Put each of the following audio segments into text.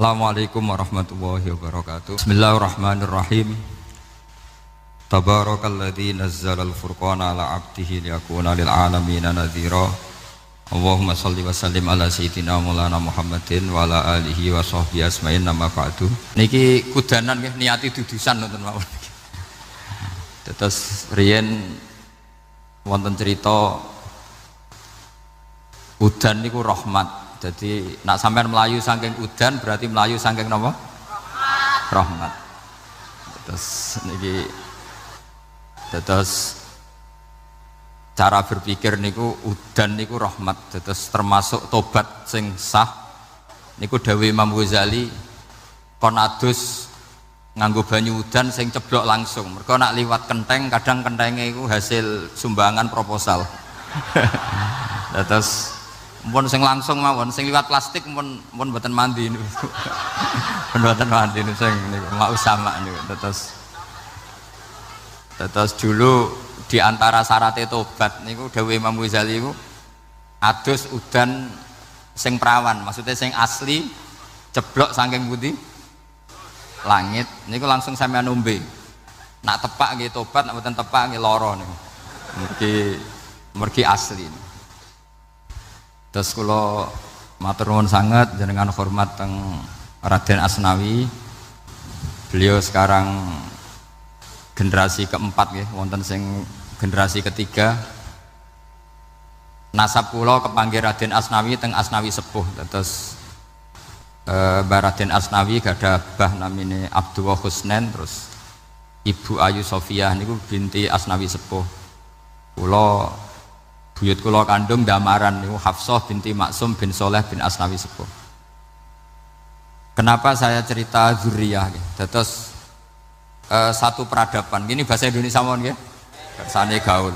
Assalamualaikum warahmatullahi wabarakatuh. Bismillahirrahmanirrahim. Tabarakalladzi nazzalal furqana ala 'abdihi liyakuna lil 'alamin nadhira. Allahumma shalli wa sallim ala sayyidina Maulana Muhammadin wa ala alihi wa sahbihi asma'in nama ba'du. Niki kudanan nggih niati dudusan nonton mawon. Terus riyen wonten cerita udan niku rahmat. Jadi nak sampean melayu saking udan berarti melayu saking napa? Rahmat. Terus cara berpikir niku udan niku rahmat. Terus termasuk tobat sing sah niku dawuh Imam Ghazali kon adus nganggo banyu udan sing ceblok langsung. Mergo nak liwat kenteng kadang kentenge iku hasil sumbangan proposal. Terus mun sing langsung mawon, sing liwat plastik mun mboten mandi niku. Mboten mandi niku sing niku mau sama niku. Terus dulu di antara syarat tobat niku dawuh Imam Ghazali niku adus udan sing perawan, maksudnya sing asli ceblok saking putih langit niku langsung sampean ombe. Nak tepak nggih tobat, nak mboten tepak nggih lara niku. Mergi asli. Terus kula matur nuwun sangat jenengan hormat teng Raden Asnawi. Beliau sekarang generasi keempat nggih, wonten sing generasi ketiga. Nasab kula kepanggih Raden Asnawi teng Asnawi sepuh. Terus Mbah Raden Asnawi gadah bah namine Abdullah Husnen, terus Ibu Ayu Sofia niku binti Asnawi sepuh. Kula buyut kula kandung damaran niku Hafsah binti Maksum bin Soleh bin Asnawi sepuh. Kenapa saya cerita zuriyah gitu? Terus satu peradaban, gini bahasa Indonesia mohon nggih. Kersane gaul.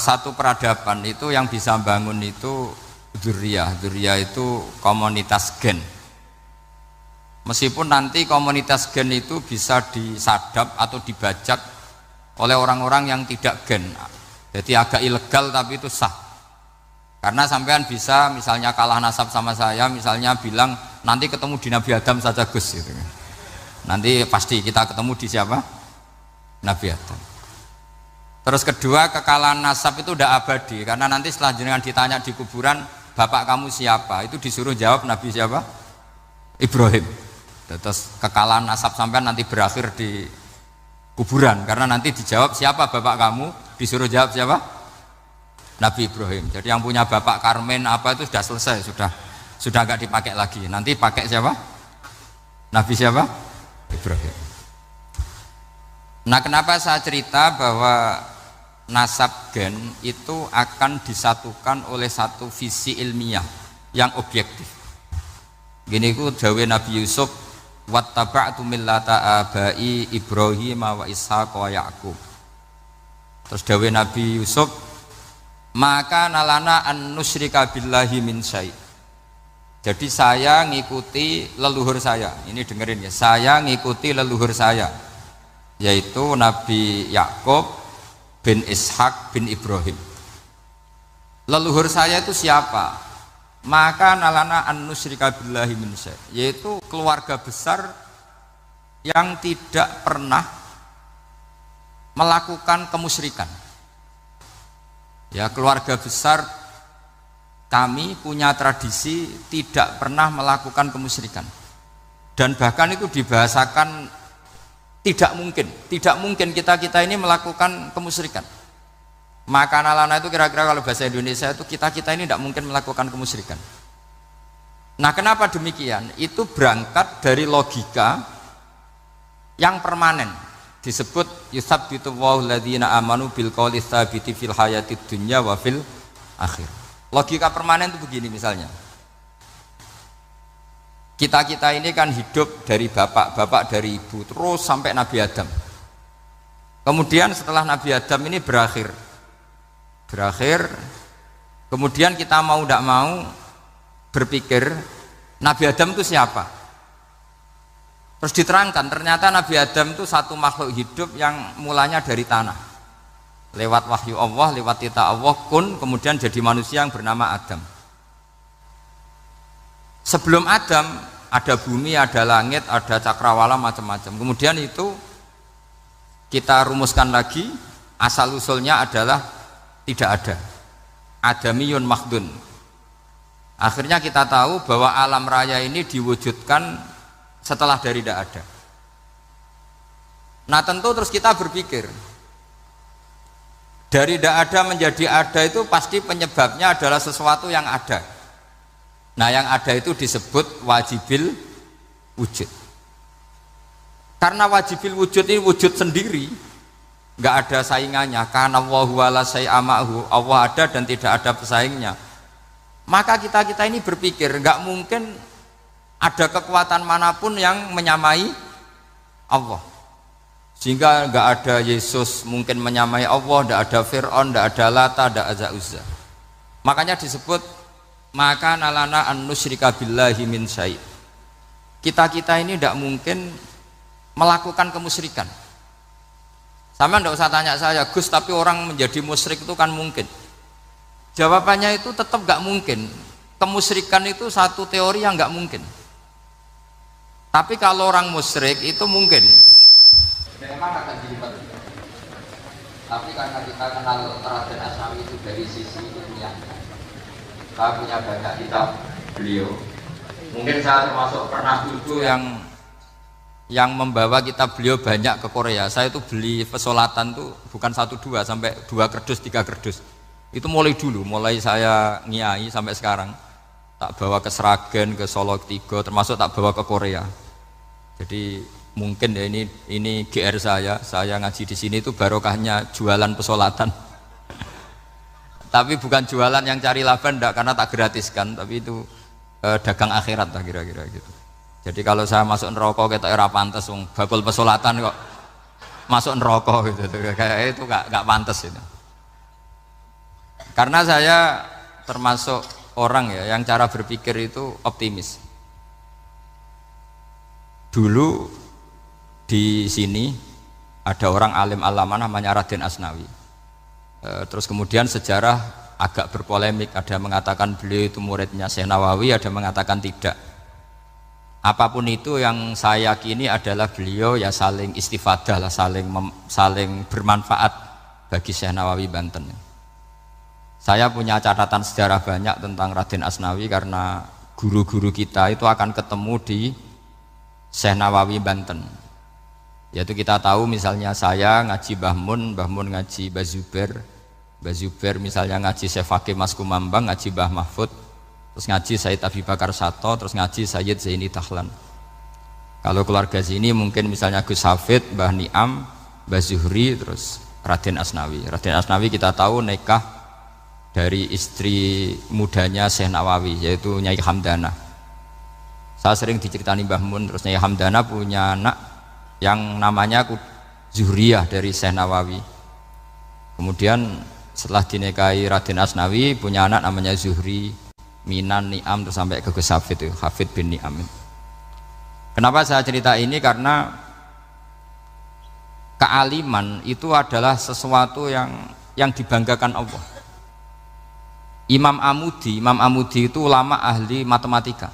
Satu peradaban itu yang bisa bangun itu zuriyah. Zuriyah itu komunitas gen. Meskipun nanti komunitas gen itu bisa disadap atau dibajak oleh orang-orang yang tidak gen. Jadi agak ilegal tapi itu sah. Karena sampean bisa misalnya kalah nasab sama saya, misalnya bilang nanti ketemu di Nabi Adam saja Gus gitu. Nanti pasti kita ketemu di siapa? Nabi Adam. Terus kedua, kekalahan nasab itu udah abadi, karena nanti setelah jenengan ditanya di kuburan, bapak kamu siapa? Itu disuruh jawab Nabi siapa? Ibrahim. Terus kekalahan nasab sampean nanti berakhir di kuburan, karena nanti dijawab siapa bapak kamu, disuruh jawab siapa? Nabi Ibrahim. Jadi yang punya bapak Karmen apa itu sudah selesai, sudah nggak dipakai lagi. Nanti pakai siapa? Nabi siapa? Ibrahim. Nah, kenapa saya cerita bahwa nasab gen itu akan disatukan oleh satu visi ilmiah yang objektif. Gini ku dawuh Nabi Yusuf, wattaba'tu millata abai Ibrahim wa Ishaq wa Yaqub. Terus dawuh Nabi Yusuf, maka nalana an nusyrika billahi min syai'. Jadi saya ngikuti leluhur saya. Ini dengerin ya, saya ngikuti leluhur saya, yaitu Nabi Yakub bin Ishaq bin Ibrahim. Leluhur saya itu siapa? Maka nalana an nusyrika billahi min syai', yaitu keluarga besar yang tidak pernah melakukan kemusyrikan. Ya, keluarga besar kami punya tradisi tidak pernah melakukan kemusyrikan. Dan bahkan itu dibahasakan tidak mungkin kita ini melakukan kemusyrikan. Maka nalana itu kira-kira kalau bahasa Indonesia itu kita ini tidak mungkin melakukan kemusyrikan. Nah, kenapa demikian? Itu berangkat dari logika yang permanen. Disebut yusabbitu Allahu alladzina amanu bil qouli tsabiti fil hayatid dunya wa fil akhir. Logika permanen itu begini misalnya. Kita ini kan hidup dari bapak dari ibu terus sampai Nabi Adam. Kemudian setelah Nabi Adam ini berakhir. Kemudian kita mau tidak mau berpikir Nabi Adam itu siapa? Terus diterangkan, ternyata Nabi Adam itu satu makhluk hidup yang mulanya dari tanah. Lewat wahyu Allah, lewat titah Allah, kun, kemudian jadi manusia yang bernama Adam. Sebelum Adam, Ada bumi, ada langit, ada cakrawala, macam-macam. Kemudian itu kita rumuskan lagi, asal usulnya adalah tidak ada. Adamiyun makhdun. Akhirnya kita tahu bahwa alam raya ini diwujudkan setelah dari tidak ada. Nah tentu terus kita berpikir, dari tidak ada menjadi ada itu pasti penyebabnya adalah sesuatu yang ada. Nah yang ada itu disebut wajibil wujud. Karena wajibil wujud ini wujud sendiri, nggak ada saingannya. Karena Allahu wala syai'amahu, Allah ada dan tidak ada pesaingnya. Maka kita ini berpikir nggak mungkin ada kekuatan manapun yang menyamai Allah. Sehingga nggak ada Yesus mungkin menyamai Allah, nggak ada Fir'aun, nggak ada Lata, nggak ada Uzza. Makanya disebut maka nalana an nusyrika billahi min syai'. Kita ini tidak mungkin melakukan kemusyrikan. Sama tidak usah tanya saya, Gus, tapi orang menjadi musyrik itu kan mungkin. Jawabannya itu tetap nggak mungkin. Kemusyrikan itu satu teori yang nggak mungkin. Tapi kalau orang musyrik itu mungkin. Memang akan dilibat. Tapi karena kita kenal Raden Asnawi itu dari sisi ilmiah, saya punya banyak kitab beliau. Mungkin saya termasuk pernah dulu yang membawa kitab beliau banyak ke Korea. Saya itu beli pesolatan tuh bukan 1-2 sampai 2 kerdus 3 kerdus. Itu mulai dulu, mulai saya ngiai sampai sekarang. Tak bawa ke Sragen, ke Solo Tigo, termasuk tak bawa ke Korea. Jadi mungkin ya ini GR saya ngaji di sini itu barokahnya jualan pesolatan. Tapi bukan jualan yang cari laba enggak, karena tak gratiskan, tapi itu dagang akhirat lah kira-kira gitu. Jadi kalau saya masuk neraka kita era pantas wong bakul pesolatan kok masuk neraka gitu. Kayak itu enggak pantas itu. Karena saya termasuk orang ya yang cara berpikir itu optimis. Dulu di sini ada orang alim alama namanya Raden Asnawi. Terus kemudian sejarah agak berpolemik, ada mengatakan beliau itu muridnya Syekh Nawawi, ada mengatakan tidak. Apapun itu yang saya yakini adalah beliau ya saling istifadah lah, saling bermanfaat bagi Syekh Nawawi Banten. Saya punya catatan sejarah banyak tentang Raden Asnawi karena guru-guru kita itu akan ketemu di Syekh Nawawi Banten. Yaitu kita tahu misalnya saya ngaji Mbah Mun ngaji Mbah Zubair misalnya ngaji Syekh Fakih Mas Kumambang, ngaji Mbah Mahfud, terus ngaji Sayyid Abi Bakar Sato, terus ngaji Sayyid Zaini Dahlan. Kalau keluarga sini mungkin misalnya Gus Hafid, Mbah Niam, Mbah Zuhri, terus Raden Asnawi. Raden Asnawi kita tahu nikah dari istri mudanya Syekh Nawawi, yaitu Nyai Hamdana. Saya sering diceritani Mbah Mun, terus Nyai Hamdana punya anak yang namanya Zuhriyah dari Syekh Nawawi. Kemudian setelah dinikahi Raden Asnawi punya anak namanya Zuhri, Minan, Niam, terus sampai ke Gus Hafid itu, Hafid bin Niam. Kenapa saya cerita ini? Karena kealiman itu adalah sesuatu yang dibanggakan Allah. Imam Amudi itu ulama ahli matematika.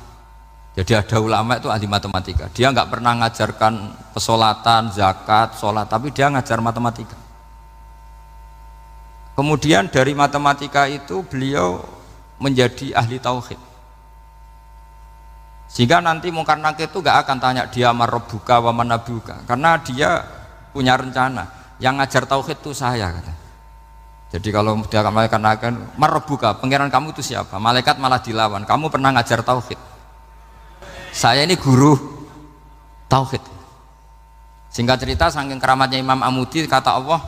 Jadi ada ulama itu ahli matematika. Dia nggak pernah ngajarkan pesolatan, zakat, sholat, tapi dia ngajar matematika. Kemudian dari matematika itu beliau menjadi ahli tauhid. Sehingga nanti Mungkar Nakir itu nggak akan tanya dia marabbuka wa manabuka, karena dia punya rencana. Yang ngajar tauhid itu saya kata. Jadi kalau dia akan mengatakan marabbuka, pangeran kamu itu siapa? Malaikat malah dilawan. Kamu pernah ngajar tauhid? Saya ini guru tauhid. Singkat cerita, saking keramatnya Imam Amudi, kata Allah,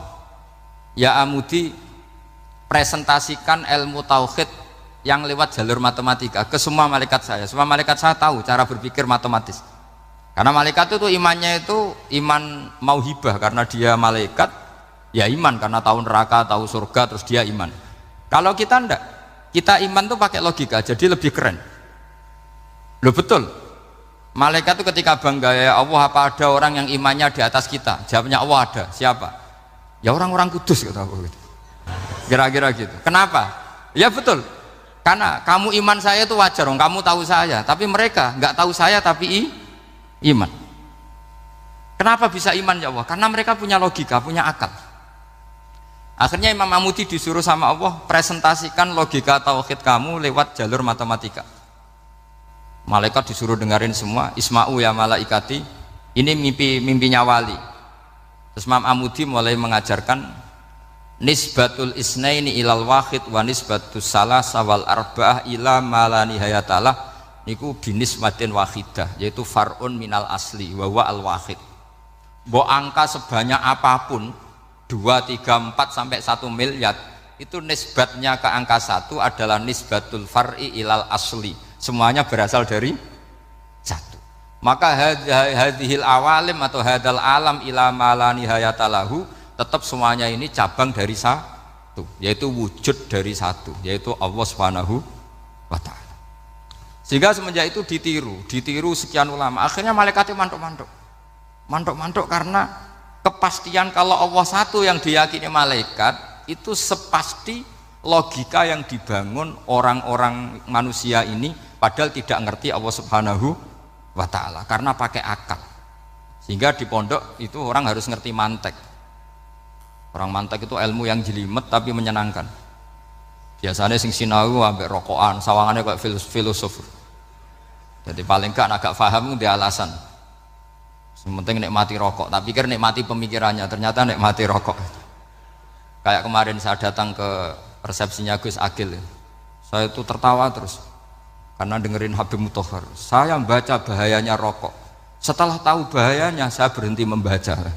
ya Amudi, presentasikan ilmu tauhid yang lewat jalur matematika ke semua malaikat saya. Semua malaikat saya tahu cara berpikir matematis. Karena malaikat itu imannya itu iman mauhibah, karena dia malaikat, ya iman karena tahu neraka, tahu surga, terus dia iman. Kalau kita enggak, kita iman tuh pakai logika, jadi lebih keren. Loh betul. Malaikat itu ketika bangga, ya Allah, apa ada orang yang imannya di atas kita? Jawabnya Allah ada. Siapa? Ya orang-orang kudus, kata Allah gitu. Kira-kira gitu. Kenapa? Ya betul. Karena kamu iman saya itu wajar, kamu tahu saya, tapi mereka nggak tahu saya tapi iman. Kenapa bisa iman ya Allah? Karena mereka punya logika, punya akal. Akhirnya Imam Mamudi disuruh sama Allah presentasikan logika tauhid kamu lewat jalur matematika. Malaikat disuruh dengerin semua, isma'u ya malaikati, ini mimpinya wali. Terus Imam Mamudi mulai mengajarkan nisbatul isnaini ilal wahid wa nisbatus salasa wal arba'ah ila ma la nihayatalah niku binisbatin wahidah, yaitu far'un minal asli wa huwa al wahid. Mbok angka sebanyak apapun 2, 3, 4 sampai 1 miliar itu nisbatnya ke angka 1 adalah nisbatul far'i ilal asli, semuanya berasal dari 1. Maka hadhil awalim atau hadal alam ila ma la nihayatalahu, tetap semuanya ini cabang dari 1, yaitu wujud dari 1, yaitu Allah Subhanahu wa ta'ala. Sehingga semenjak itu ditiru sekian ulama, akhirnya malaikatnya mantuk karena kepastian kalau Allah satu yang diyakini malaikat itu sepasti logika yang dibangun orang-orang manusia ini, padahal tidak ngerti Allah Subhanahu wa ta'ala karena pakai akal. Sehingga di pondok itu orang harus ngerti mantek. Orang mantek itu ilmu yang jelimet tapi menyenangkan. Biasanya sing sinau ambek rokokan, sawangannya kayak filosof. Jadi paling gak agak paham dia alasan. Sementing nikmati rokok, tak pikir nikmati pemikirannya, ternyata nikmati rokok. Kayak kemarin saya datang ke resepsinya Gus Agil, saya itu tertawa terus karena dengerin Habib Muthohar. Saya membaca bahayanya rokok, setelah tahu bahayanya saya berhenti membaca.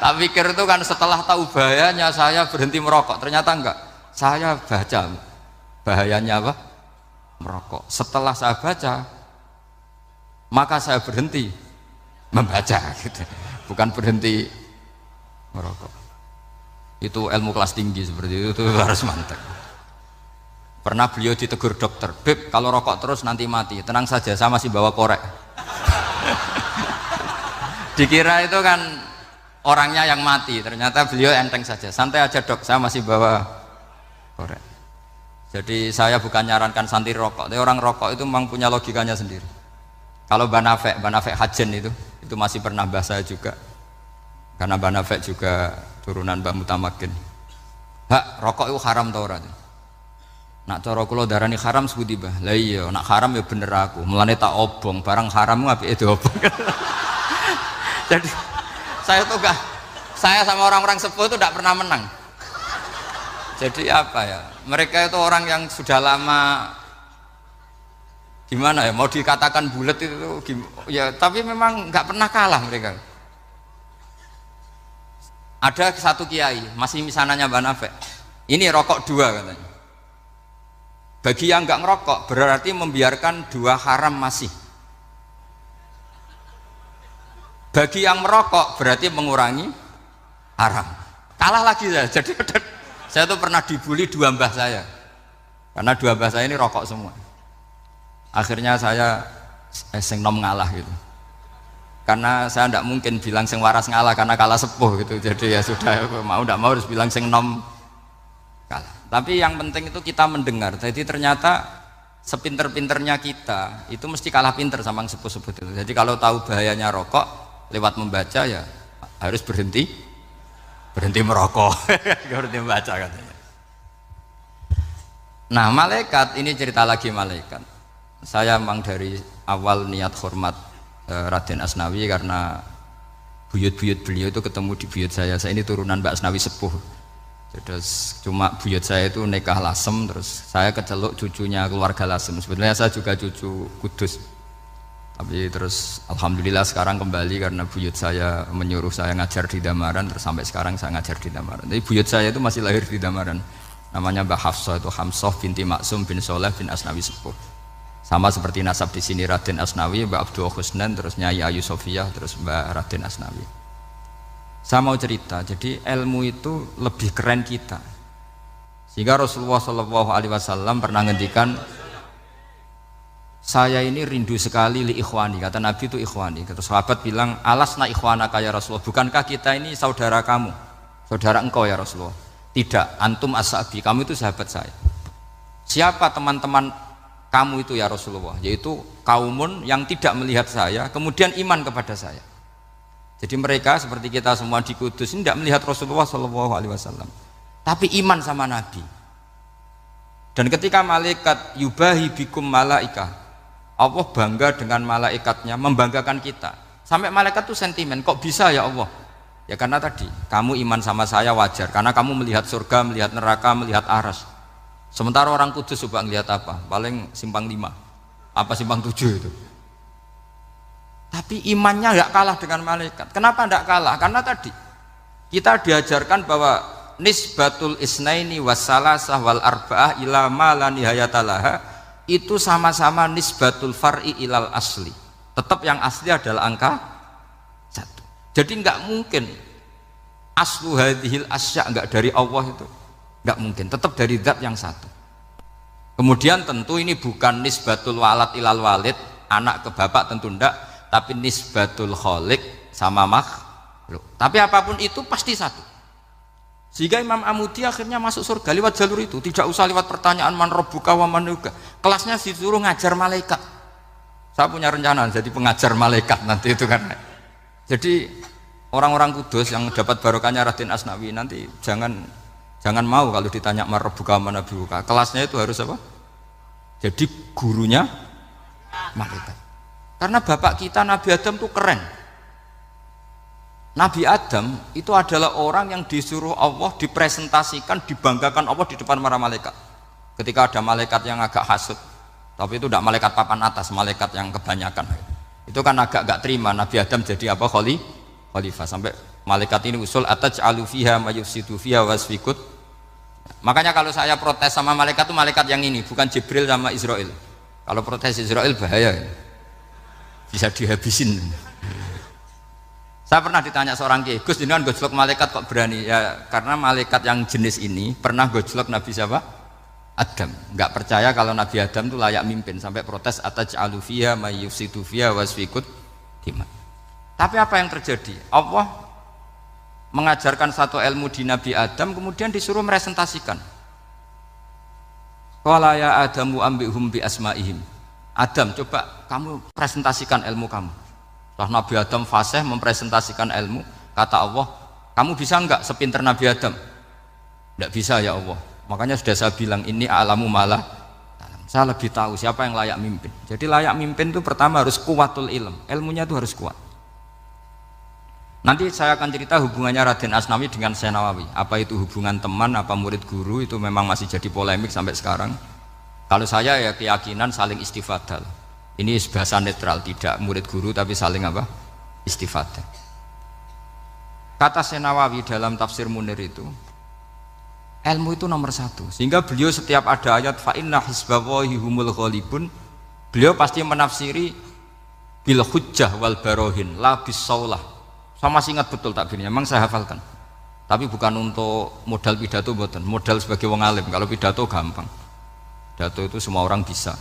Tak pikir itu kan setelah tahu bahayanya saya berhenti merokok, ternyata enggak. Saya baca bahayanya apa? Merokok. Setelah saya baca, maka saya berhenti membaca, gitu. Bukan berhenti merokok. Itu ilmu kelas tinggi seperti itu harus mantap. Pernah beliau ditegur dokter, Beb, kalau rokok terus nanti mati. Tenang saja, saya masih bawa korek. Dikira itu kan orangnya yang mati, ternyata beliau enteng saja. Santai aja dok, saya masih bawa korek. Jadi saya bukan nyarankan santri rokok, tapi orang rokok itu memang punya logikanya sendiri. Kalau Banafek Hajen itu masih pernah bahas saya juga, karena Banafek juga turunan Mbah Mutamakin. Hak, rokok itu haram tau ora? Nak cara kula darani haram sebuti bah. Lah iya, nak haram ya bener aku. Mulane tak obong, barang haram apike diobong. Jadi saya sama orang-orang sepuh itu tidak pernah menang. Jadi apa ya? Mereka itu orang yang sudah lama, gimana ya, mau dikatakan bulat itu ya, tapi memang nggak pernah kalah mereka. Ada satu kiai masih misananya Banafek, ini rokok 2 katanya. Bagi yang nggak ngerokok berarti membiarkan 2 haram masih. Bagi yang merokok berarti mengurangi haram. Kalah lagi saya. Jadi saya tuh pernah dibully 2 mbah saya, karena 2 mbah saya ini rokok semua. Akhirnya saya sing nom ngalah gitu, karena saya tidak mungkin bilang sing waras ngalah karena kalah sepuh gitu. Jadi ya sudah, mau tidak mau harus bilang sing nom kalah. Tapi yang penting itu kita mendengar. Jadi ternyata sepinter-pinternya kita itu mesti kalah pinter sama yang sepuh-sepuh itu. Jadi kalau tahu bahayanya rokok lewat membaca ya harus berhenti merokok. Berhenti membaca katanya. Nah malaikat ini cerita lagi malaikat. Saya memang dari awal niat hormat Raden Asnawi karena buyut-buyut beliau itu ketemu di buyut saya. Saya ini turunan Mbak Asnawi sepuh. Terus cuma buyut saya itu nikah Lasem, terus saya keceluk cucunya keluarga Lasem. Sebetulnya saya juga cucu Kudus. Tapi terus alhamdulillah sekarang kembali karena buyut saya menyuruh saya ngajar di Damaran, terus sampai sekarang saya ngajar di Damaran. Jadi buyut saya itu masih lahir di Damaran. Namanya Mbak Hafsah, itu Hamsah binti Maksum bin Soleh bin Asnawi sepuh. Sama seperti nasab di sini Raden Asnawi, Mbak Abdul Husnan, terus Nyai Ayu Sofiyah, terus Mbak Raden Asnawi. Saya mau cerita, jadi ilmu itu lebih keren kita. Sehingga Rasulullah SAW pernah ngendikan, saya ini rindu sekali li ikhwani, kata Nabi itu ikhwani. Kata sahabat bilang, alasna ikhwanaka ya Rasulullah, bukankah kita ini saudara kamu, saudara engkau ya Rasulullah? Tidak, antum ashabi, kamu itu sahabat saya. siapa teman-teman kamu itu ya Rasulullah? Yaitu kaumun yang tidak melihat saya kemudian iman kepada saya. Jadi mereka seperti kita semua di Kudus ini tidak melihat Rasulullah SAW, tapi iman sama Nabi. Dan ketika malaikat yubahi bikum malaikah, Allah bangga dengan malaikatnya, membanggakan kita. Sampai malaikat tuh sentimen, kok bisa ya Allah? Ya karena tadi kamu iman sama saya wajar, karena kamu melihat surga, melihat neraka, melihat aras. Sementara orang Kudus coba ngelihat apa? Paling simpang 5, apa simpang 7 itu. Tapi imannya nggak kalah dengan malaikat. Kenapa nggak kalah? Karena tadi kita diajarkan bahwa nisbatul isnaini wassalasah wal arba'ah ila ma la nihayatalaha itu sama-sama nisbatul far'i ilal asli. Tetap yang asli adalah angka 1. Jadi nggak mungkin aslu hadhil asya nggak dari Allah itu, nggak mungkin. Tetap dari zat yang satu. Kemudian tentu ini bukan nisbatul walad ilal walid, anak ke bapak tentu enggak. Tapi nisbatul khaliq sama makhluk. Tapi apapun itu pasti satu. Sehingga Imam Amudi akhirnya masuk surga lewat jalur itu. Tidak usah lewat pertanyaan man rabbuka wa man nuka. Kelasnya disuruh ngajar malaikat. Saya punya rencana jadi pengajar malaikat nanti itu kan. Jadi orang-orang Kudus yang dapat barokahnya Raden Asnawi nanti jangan mau kalau ditanya man rabbuka wa man nuka. Kelasnya itu harus apa? Jadi gurunya malaikat. Karena bapak kita Nabi Adam itu keren. Nabi Adam itu adalah orang yang disuruh Allah dipresentasikan, dibanggakan Allah di depan para malaikat. Ketika ada malaikat yang agak hasut, tapi itu tidak malaikat papan atas, malaikat yang kebanyakan. Itu kan agak gak terima Nabi Adam jadi apa? Khalifah. Sampai malaikat ini usul ataj'alu fiha mayufsidu fiha wasfikut. Makanya kalau saya protes sama malaikat itu malaikat yang ini, bukan Jibril sama Israel. Kalau protes Israel bahaya. Bisa dihabisin. Saya pernah ditanya seorang kiai, Gus jenengan gojlok malaikat kok berani? Ya karena malaikat yang jenis ini pernah gojlok Nabi siapa? Adam. Nggak percaya kalau Nabi Adam itu layak mimpin sampai protes ataj'alu fiha may yufsidu fiha wasfikut dima. Tapi apa yang terjadi? Allah mengajarkan satu ilmu di Nabi Adam kemudian disuruh meresentasikan. Qala ya Adamu ambihum bi asmaihim. Adam, coba kamu presentasikan ilmu kamu. Setelah Nabi Adam fasih mempresentasikan ilmu, kata Allah, kamu bisa enggak sepinter Nabi Adam? Enggak bisa ya Allah. Makanya sudah saya bilang ini a'lamu malah. Saya lebih tahu siapa yang layak mimpin. Jadi layak mimpin itu pertama harus kuwatul ilm. Ilmunya itu harus kuat. Nanti saya akan cerita hubungannya Raden Asnawi dengan Syekh Nawawi. Apa itu hubungan teman, apa murid guru, itu memang masih jadi polemik sampai sekarang. Kalau saya ya keyakinan saling istifadah. Ini bahasa netral, tidak murid guru tapi saling apa? Istifadah. Kata Syekh Nawawi dalam tafsir Munir itu, ilmu itu nomor 1. Sehingga beliau setiap ada ayat fa inna hizballahi humul ghalibun, beliau pasti menafsiri bil hujjah wal barohin la bis saulah. Saya masih ingat betul takbirnya, memang saya hafalkan. Tapi bukan untuk modal pidato mboten, modal sebagai wong alim. Kalau pidato gampang. Pidato itu semua orang bisa.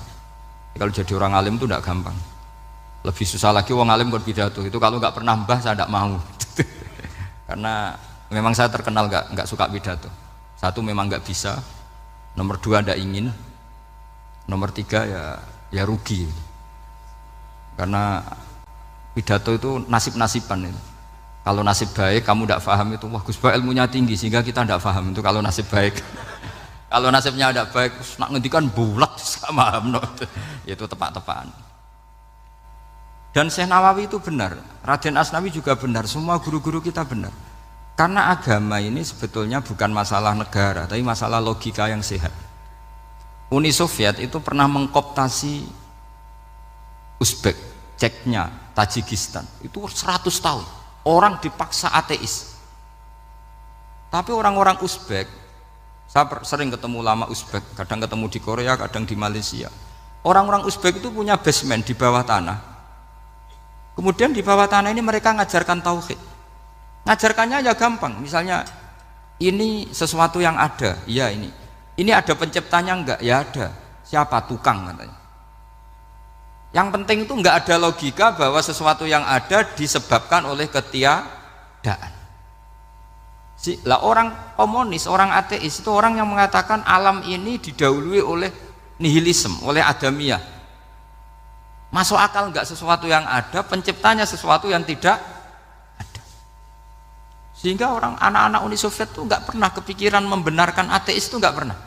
Kalau jadi orang alim itu tidak gampang. Lebih susah lagi wong alim buat pidato. Itu kalau nggak pernah mbah saya tidak mau. Karena memang saya terkenal nggak suka pidato. 1 memang nggak bisa. Nomor 2 tidak ingin. Nomor 3 ya rugi. Karena pidato itu nasib-nasiban itu. Kalau nasib baik kamu tidak paham itu, wah Gus Ba ilmunya tinggi sehingga kita tidak paham itu kalau nasib baik. Kalau nasibnya ada baik, nak ngendikan bulat sama itu tepak-tepakan. Dan Syekh Nawawi itu benar, Raden Asnawi juga benar, semua guru-guru kita benar. Karena agama ini sebetulnya bukan masalah negara, tapi masalah logika yang sehat. Uni Soviet itu pernah mengkooptasi Uzbek, Ceknya, Tajikistan. Itu 100 tahun, orang dipaksa ateis. Tapi orang-orang Uzbek, saya sering ketemu ulama Uzbek, kadang ketemu di Korea, kadang di Malaysia. Orang-orang Uzbek itu punya basement di bawah tanah. Kemudian di bawah tanah ini mereka ngajarkan tauhid. Ngajarkannya ya gampang. Misalnya ini sesuatu yang ada, iya ini. Ini ada penciptanya enggak? Ya ada. Siapa? Tukang katanya. Yang penting itu enggak ada logika bahwa sesuatu yang ada disebabkan oleh ketiadaan. Lah orang komunis, orang ateis itu orang yang mengatakan alam ini didahului oleh nihilisme, oleh adamiyah. Masuk akal enggak sesuatu yang ada, penciptanya sesuatu yang tidak ada. Sehingga orang anak-anak Uni Soviet itu enggak pernah kepikiran membenarkan ateis, itu enggak pernah.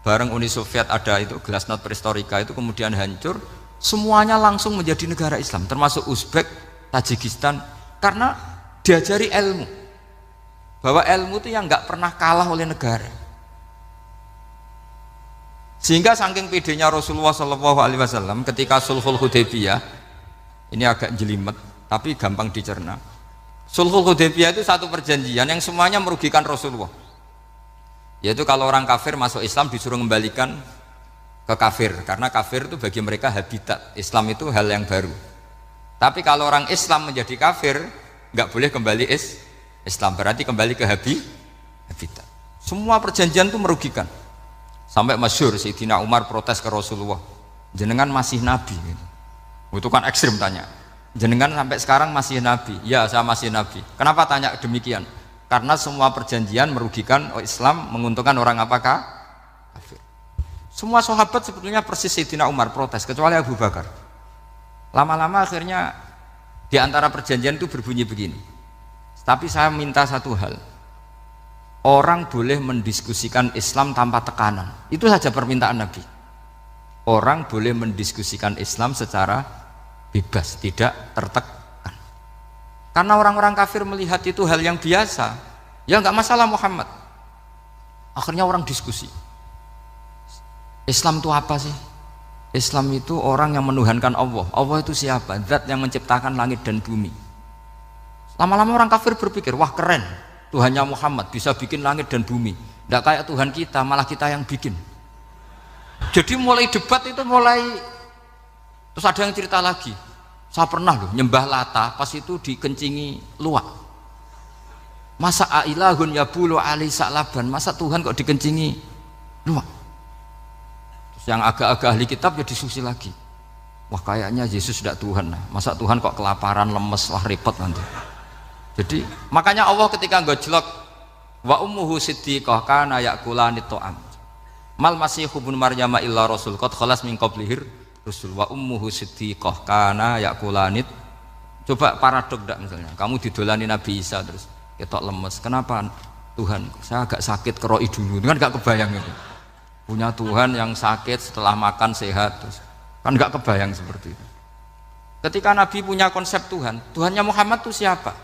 Bareng Uni Soviet ada itu Glasnost Perestroika itu kemudian hancur, semuanya langsung menjadi negara Islam, termasuk Uzbek, Tajikistan, karena diajari ilmu, bahwa ilmu itu yang nggak pernah kalah oleh negara. Sehingga saking pedenya Rasulullah SAW ketika Sulhul Hudaybiyah, ini agak jelimet tapi gampang dicerna. Sulhul Hudaybiyah itu satu perjanjian yang semuanya merugikan Rasulullah, yaitu kalau orang kafir masuk Islam disuruh mengembalikan ke kafir, karena kafir itu bagi mereka habitat, Islam itu hal yang baru. Tapi kalau orang Islam menjadi kafir, nggak boleh kembali Islam, berarti kembali ke habitat. Semua perjanjian itu merugikan. Sampai masyhur Sayyidina Umar protes ke Rasulullah, jenengan masih nabi gitu. Itu kan ekstrim tanya, jenengan sampai sekarang masih nabi? Ya, saya masih nabi. Kenapa tanya demikian? Karena semua perjanjian merugikan Islam, menguntungkan orang apakah? Kafir. Semua sahabat sebetulnya persis Sayyidina Umar protes, kecuali Abu Bakar. Lama-lama akhirnya di antara perjanjian itu berbunyi begini, tapi saya minta satu hal, orang boleh mendiskusikan Islam tanpa tekanan. Itu saja permintaan Nabi. Orang boleh mendiskusikan Islam secara bebas, tidak tertekan. Karena orang-orang kafir melihat itu hal yang biasa, ya nggak masalah Muhammad. Akhirnya orang diskusi, Islam itu apa sih? Islam itu orang yang menuhankan Allah. Allah itu siapa? Zat yang menciptakan langit dan bumi. Lama-lama orang kafir berpikir, wah keren, Tuhannya Muhammad bisa bikin langit dan bumi. Tidak kayak Tuhan kita, malah kita yang bikin. Jadi mulai debat itu terus ada yang cerita lagi, saya pernah loh nyembah Lata, pas itu dikencingi luwak. Masa ailahun yabulu ali sa'laban, masa Tuhan kok dikencingi luwak? Yang agak-agak ahli kitab ya diskusi lagi, wah kayaknya Yesus tidak Tuhan, masa Tuhan kok kelaparan, lemes, wah repot nanti. Jadi makanya Allah ketika gojlok wa ummuhu siddiqah kana yakulani ta'am mal masihu ibnu maryam illa rasul qad khalas min qablihir rusul wa ummuhu siddiqah kana yakulani. Coba paradok enggak, misalnya kamu didolani Nabi Isa terus ketok lemes, kenapa Tuhan? Saya agak sakit keroi dulu, kan enggak kebayang itu. Punya Tuhan yang sakit setelah makan sehat, terus kan nggak kebayang seperti itu. Ketika Nabi punya konsep Tuhan, Tuhannya Muhammad itu siapa?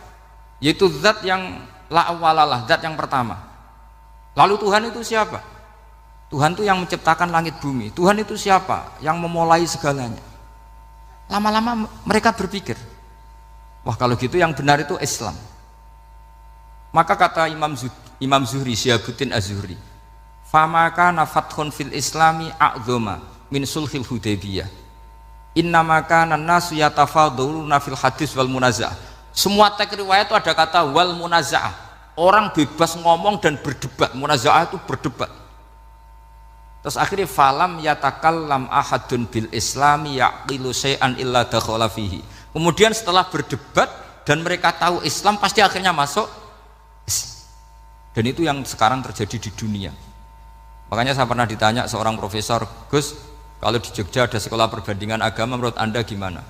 Yaitu zat yang la awalalah, zat yang pertama. Lalu Tuhan itu siapa? Tuhan itu yang menciptakan langit bumi. Tuhan itu siapa? Yang memulai segalanya. Lama-lama mereka berpikir, wah kalau gitu yang benar itu Islam. Maka kata Imam Zuhri, Syihabuddin Az-Zuhri, famaka nafathun fil islami a'zoma min sulhil Hudaybiyah innamaka nasu yatafaduluna fil hadis wal munaza'ah. Semua teks riwayat itu ada kata wal munaza'ah, orang bebas ngomong dan berdebat. Munaza'ah itu berdebat. Terus akhirnya falam yatakallam ahadun bil islami yaqilu syai'an illa dakhala fihi. Kemudian setelah berdebat dan mereka tahu Islam, pasti akhirnya masuk Islam. Dan itu yang sekarang terjadi di dunia. Makanya saya pernah ditanya seorang profesor, Gus, kalau di Jogja ada sekolah perbandingan agama, menurut Anda gimana?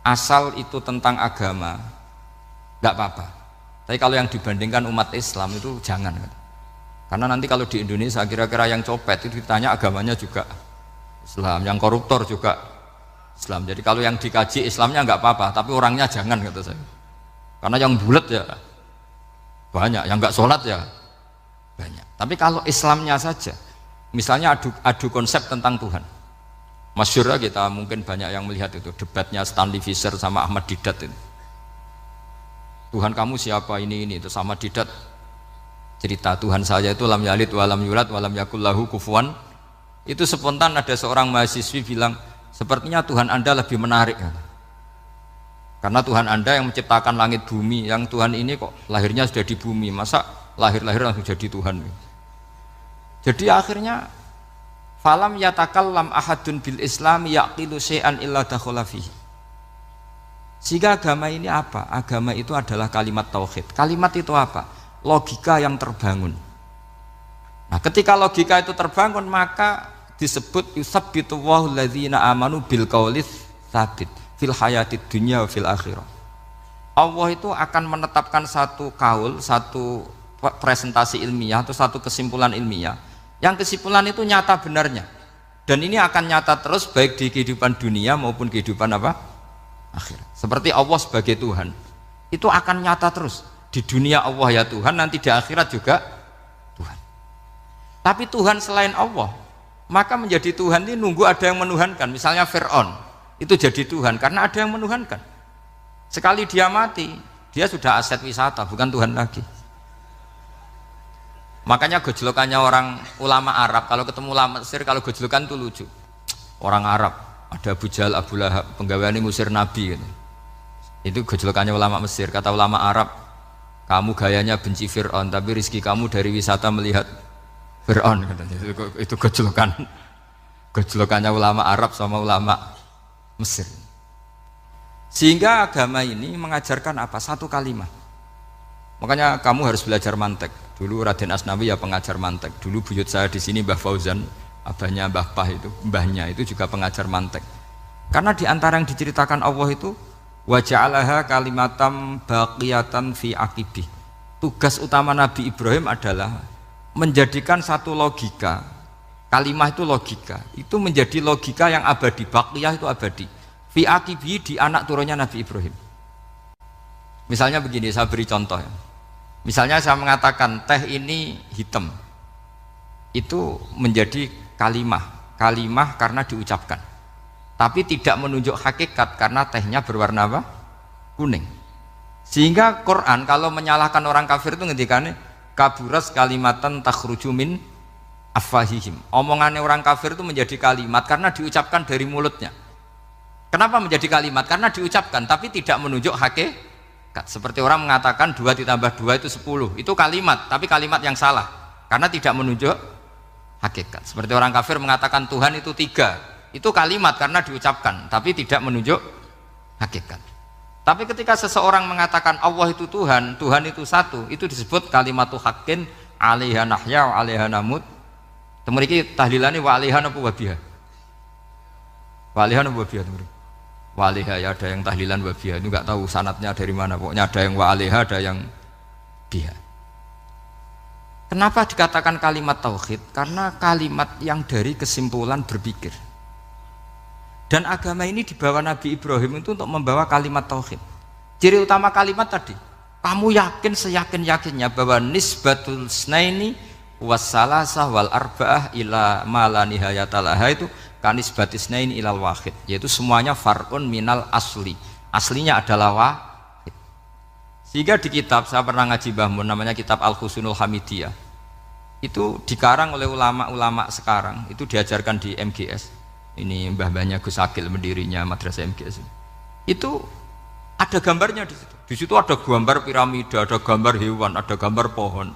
Asal itu tentang agama, enggak apa-apa. Tapi kalau yang dibandingkan umat Islam itu jangan. Karena nanti kalau di Indonesia kira-kira yang copet itu ditanya agamanya juga Islam, yang koruptor juga Islam. Jadi kalau yang dikaji Islamnya enggak apa-apa, tapi orangnya jangan, kata saya. Karena yang bulat ya banyak, yang enggak sholat ya banyak. Tapi kalau Islamnya saja, misalnya adu konsep tentang Tuhan, masyhur kita mungkin banyak yang melihat itu debatnya Stanley Fischer sama Ahmad Didat itu. Tuhan kamu siapa ini itu sama Didat cerita Tuhan saya itu lam yalid walam yulad walam yakul lahu kufuwan. Itu spontan ada seorang mahasiswi bilang, sepertinya Tuhan Anda lebih menarik karena Tuhan Anda yang menciptakan langit bumi, yang Tuhan ini kok lahirnya sudah di bumi, masa lahir-lahir langsung jadi Tuhan. Jadi akhirnya falam yatakallam ahadun bil islami yaqilu syai'an illa dakhala fihi. Sehingga agama ini apa? Agama itu adalah kalimat tauhid. Kalimat itu apa? Logika yang terbangun. Nah, ketika logika itu terbangun, maka disebut yusabbitu Allahu alladzina amanu bil qaulis tsabit fil hayatid dunya wa fil akhirah. Allah itu akan menetapkan satu kaul, satu presentasi ilmiah atau satu kesimpulan ilmiah. Yang kesimpulan itu nyata benarnya. Dan ini akan nyata terus baik di kehidupan dunia maupun kehidupan apa? Akhirat. Seperti Allah sebagai Tuhan. Itu akan nyata terus. Di dunia Allah ya Tuhan, nanti di akhirat juga Tuhan. Tapi Tuhan selain Allah, maka menjadi Tuhan ini nunggu ada yang menuhankan. Misalnya Fir'aun, itu jadi Tuhan karena ada yang menuhankan. Sekali dia mati, dia sudah aset wisata, bukan Tuhan lagi. Makanya gejolokannya orang ulama Arab, kalau ketemu ulama Mesir, kalau gejolokan itu lucu. Orang Arab, ada Abu Jahal, Abu Lahab, penggaweane ngusir Nabi gitu. Itu gejolokannya ulama Mesir. Kata ulama Arab, kamu gayanya benci Fir'aun, tapi rizki kamu dari wisata melihat Fir'aun. Itu gejolokannya ulama Arab sama ulama Mesir. Sehingga agama ini mengajarkan apa? Satu kalimat. Makanya kamu harus belajar mantek. Dulu Raden Asnawi ya pengajar mantek. Dulu buyut saya di sini Mbah Fauzan, abahnya Mbah Pah itu, mbahnya itu juga pengajar mantek. Karena di antara yang diceritakan Allah itu wa ja'alaha kalimatam baqiyatan fi aqibih. Tugas utama Nabi Ibrahim adalah menjadikan satu logika. Kalimah itu logika. Itu menjadi logika yang abadi. Baqiyah itu abadi. Fi aqibih, di anak turunnya Nabi Ibrahim. Misalnya begini, saya beri contoh ya. Misalnya saya mengatakan teh ini hitam, itu menjadi kalimah karena diucapkan, tapi tidak menunjuk hakikat karena tehnya berwarna apa? Kuning. Sehingga Quran kalau menyalahkan orang kafir itu ngendikannya kaburas kalimatan takhruju min afwahihim. Omongannya orang kafir itu menjadi kalimat karena diucapkan dari mulutnya. Kenapa menjadi kalimat? Karena diucapkan tapi tidak menunjuk hakikat. Seperti orang mengatakan 2 ditambah 2 itu 10, itu kalimat, tapi kalimat yang salah karena tidak menunjuk hakikat. Seperti orang kafir mengatakan Tuhan itu 3, itu kalimat karena diucapkan tapi tidak menunjuk hakikat. Tapi ketika seseorang mengatakan Allah itu Tuhan, Tuhan itu satu, itu disebut kalimatu haqqin 'alaiha nahya wa 'alaiha namut. Temriki tahlilane wa 'alaiha napa wa biha. Wa 'alaiha napa wa biha temriki. Wa'alaiha ya ada yang tahlilan wa biha, itu nggak tahu sanatnya dari mana, pokoknya ada yang wa'alaiha, ada yang biha. Kenapa dikatakan kalimat tauhid? Karena kalimat yang dari kesimpulan berpikir. Dan agama ini dibawa Nabi Ibrahim itu untuk membawa kalimat tauhid. Ciri utama kalimat tadi, kamu yakin seyakin-yakinnya bahwa nisbatul snaini wassalasah wal arba'ah ila ma la nihayata laha itu kanisbatis nain ilal wahid, yaitu semuanya far'un minal asli, aslinya adalah wahid. Sehingga di kitab, saya pernah ngaji Mbah Mun, namanya kitab Al-Husunul Hamidiyah, itu dikarang oleh ulama-ulama sekarang, itu diajarkan di MGS. Ini mbah-mbahnya Gus Akil, pendirinya madrasah MGS. Itu ada gambarnya di situ. Di situ ada gambar piramida, ada gambar hewan, ada gambar pohon.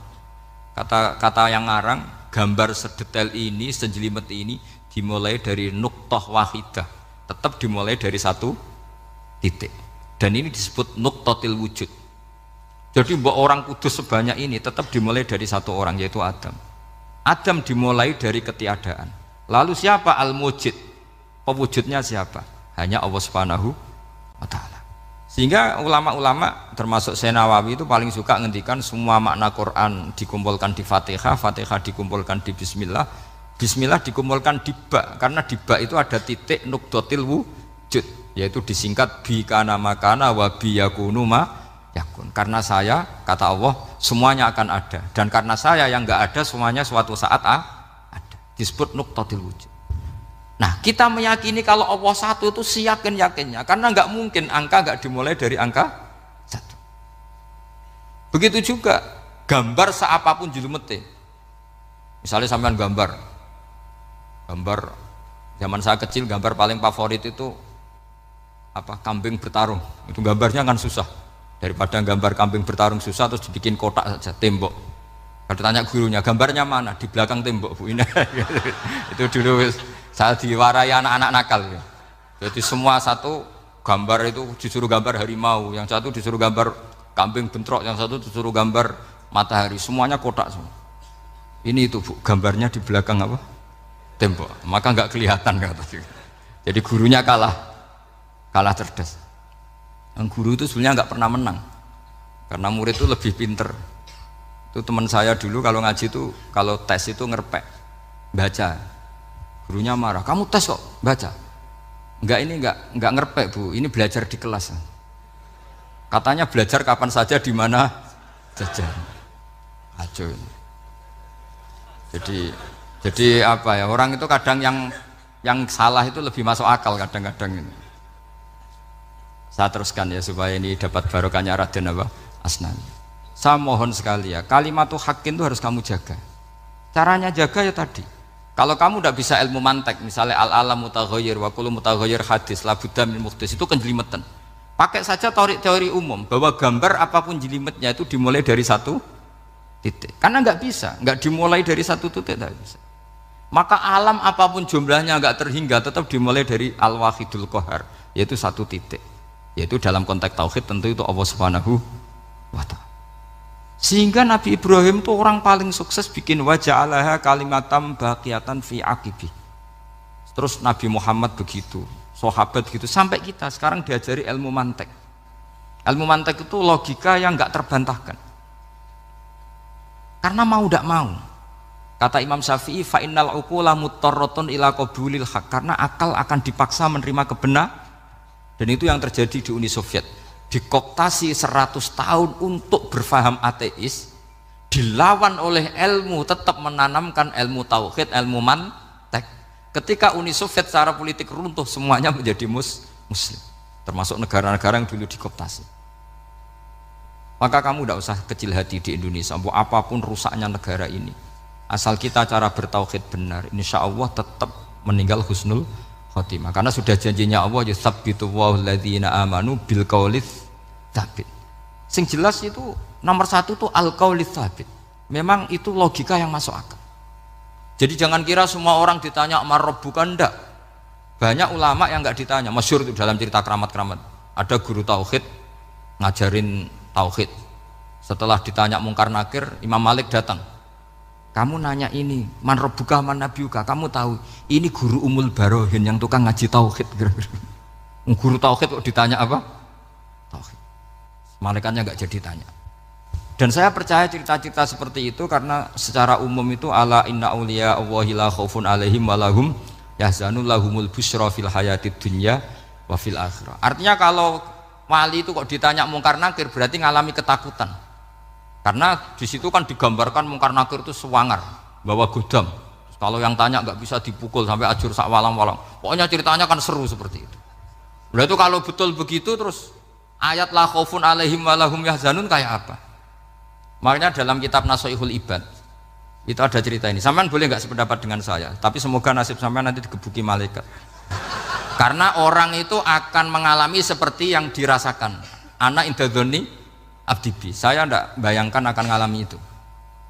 Kata yang ngarang, gambar sedetail ini, sejelimet ini dimulai dari nuktah wahidah, tetap dimulai dari satu titik, dan ini disebut nuktatil wujud. Jadi mbok orang kudus sebanyak ini tetap dimulai dari satu orang, yaitu Adam. Adam dimulai dari ketiadaan. Lalu siapa al-mujid? Pewujudnya siapa? Hanya Allah Subhanahu wa ta'ala. Sehingga ulama-ulama termasuk Syekh Nawawi itu paling suka ngendikan semua makna Quran dikumpulkan di Fatihah, Fatihah dikumpulkan di Bismillah, Bismillah dikumpulkan di ba, karena di ba itu ada titik nukdotil wujud, yaitu disingkat bi kana makana wa bi yakunu ma yakun. Karena saya, kata Allah, semuanya akan ada, dan karena saya yang enggak ada, semuanya suatu saat ada. Disebut nukdotil wujud. Nah, kita meyakini kalau Allah satu itu seyakin-yakinnya, karena enggak mungkin angka enggak dimulai dari angka satu. Begitu juga gambar seapapun julumete. Misalnya sampean gambar zaman saya kecil, gambar paling favorit itu apa? Kambing bertarung. Itu gambarnya kan susah. Daripada gambar kambing bertarung susah terus dibikin kotak saja, tembok. Kalau tanya gurunya, gambarnya mana? Di belakang tembok, Bu. Ini itu dulu saya diwarai anak-anak nakal ya. Jadi semua satu gambar itu disuruh gambar harimau, yang satu disuruh gambar kambing bentrok, yang satu disuruh gambar matahari, semuanya kotak semua. Ini itu Bu, gambarnya di belakang apa? Tembok, maka nggak kelihatan kata. Jadi gurunya kalah cerdas. Yang guru itu sebenarnya nggak pernah menang, karena murid itu lebih pinter. Itu teman saya dulu kalau ngaji itu, kalau tes itu ngerpek, baca. Gurunya marah, kamu tes kok baca? Enggak, ini enggak ngerpek Bu, ini belajar di kelas. Katanya belajar kapan saja di mana saja. Ajo. Jadi apa ya, orang itu kadang yang salah itu lebih masuk akal kadang-kadang ini. Saya teruskan ya supaya ini dapat barokahnya Raden apa? Asnawi. Saya mohon sekali ya, kalimat haqqin itu harus kamu jaga. Caranya jaga ya tadi. Kalau kamu tidak bisa ilmu mantek, misalnya al-alam mutaghayyir wa kullu mutaghayyir hadis la budda min muhdits, itu kenjelimetan. Pakai saja teori umum bahwa gambar apapun jelimetnya itu dimulai dari satu titik. Karena nggak bisa, nggak dimulai dari satu titik, tidak bisa. Maka alam apapun jumlahnya nggak terhingga, tetap dimulai dari al-wahidul qahar, yaitu satu titik. Yaitu dalam konteks tauhid tentu itu Allah Subhanahu wa ta'ala. Sehingga Nabi Ibrahim itu orang paling sukses bikin waja'alaha kalimatam baqiyatan fi aqibi. Terus Nabi Muhammad begitu, sahabat begitu, sampai kita sekarang diajari ilmu mantek. Ilmu mantek itu logika yang nggak terbantahkan. Karena mau tidak mau. Kata Imam Syafi'i, fa innal uqula muttarratun ila qabulil haq, karena akal akan dipaksa menerima kebenaran. Dan itu yang terjadi di Uni Soviet. Dikooptasi 100 tahun untuk berfaham ateis, dilawan oleh ilmu, tetap menanamkan ilmu tauhid, ilmu mantek. Ketika Uni Soviet secara politik runtuh, semuanya menjadi muslim, termasuk negara-negara yang dulu dikooptasi. Maka kamu tidak usah kecil hati di Indonesia, apapun rusaknya negara ini, asal kita cara bertauhid benar, insya Allah tetap meninggal husnul khotimah. Karena sudah janjinya Allah, yusabbitu walladzina amanu bil qaulits tsabit. Sing jelas itu nomor satu tuh al qaulits tsabit. Memang itu logika yang masuk akal. Jadi jangan kira semua orang ditanya marrob, bukan, ndak. Banyak ulama yang nggak ditanya. Masyhur itu dalam cerita keramat-keramat. Ada guru tauhid ngajarin tauhid. Setelah ditanya mungkar nakir, Imam Malik datang. Kamu nanya ini, man rabbuka man nabiyuka, kamu tahu ini guru Umul Barohin yang tukang ngaji tauhid. Guru tauhid kok ditanya apa? Tauhid. Malaikatnya nggak jadi tanya. Dan saya percaya cerita-cerita seperti itu karena secara umum itu ala inna auliya Allahi la khaufun alaihim walahum yahzanun lahumul busyra fil hayatid dunya wa fil akhirah. Artinya kalau wali itu kok ditanya mungkar nakir berarti ngalami ketakutan. Karena di situ kan digambarkan mungkar nakir itu sewangar, bawa godam. Kalau yang tanya nggak bisa dipukul sampai ajur sak walang-walang. Pokoknya ceritanya kan seru seperti itu. Udah itu kalau betul begitu terus ayat la khaufun alaihim walahum yahzanun kayak apa? Makanya dalam kitab Nashihul Ibad itu ada cerita ini. Sampean boleh nggak sependapat dengan saya, tapi semoga nasib sampean nanti digebuki malaikat. Karena orang itu akan mengalami seperti yang dirasakan. Ana indadzoni abdibi, saya tidak bayangkan akan ngalami itu.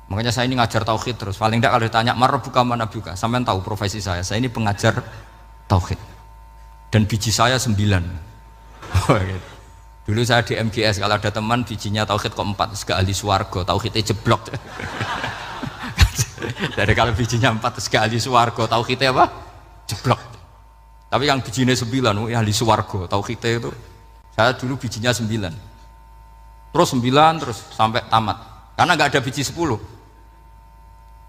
Makanya saya ini ngajar tauhid terus. Paling tidak kalau ditanya marabbuka man nabiyuka, sampean tahu profesi saya ini pengajar tauhid. Dan biji saya 9. Dulu saya di MGS, kalau ada teman bijinya tauhid kok 4, terus ke ahli swarga, tauhidnya jeblok. Dari kalau bijinya 4 terus ke ahli swarga, tauhidnya apa? Jeblok. Tapi yang bijinya 9, ahli swarga, tauhidnya itu. Saya dulu bijinya 9. Terus 9 terus sampai tamat. Karena nggak ada biji 10.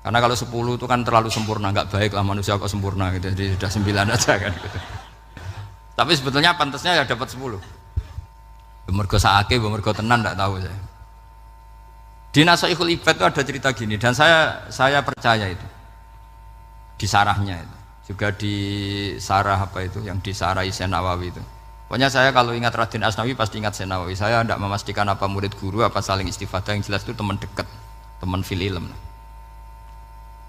Karena kalau 10 itu kan terlalu sempurna, nggak baik lah manusia kok sempurna gitu. Jadi sudah 9 aja kan gitu. Tapi sebetulnya pantasnya ya dapat 10. Mergo saake, mergo tenan nggak tahu saya. Di Nashihul Ibad itu ada cerita gini dan saya percaya itu. Di sarahnya itu. Juga di sarah apa itu yang disarahi Syekh Nawawi itu. Pokoknya saya kalau ingat Raden Asnawi pasti ingat Syekh Nawawi. Saya tidak memastikan apa murid guru apa saling istifadah, yang jelas itu teman dekat, teman fil ilm.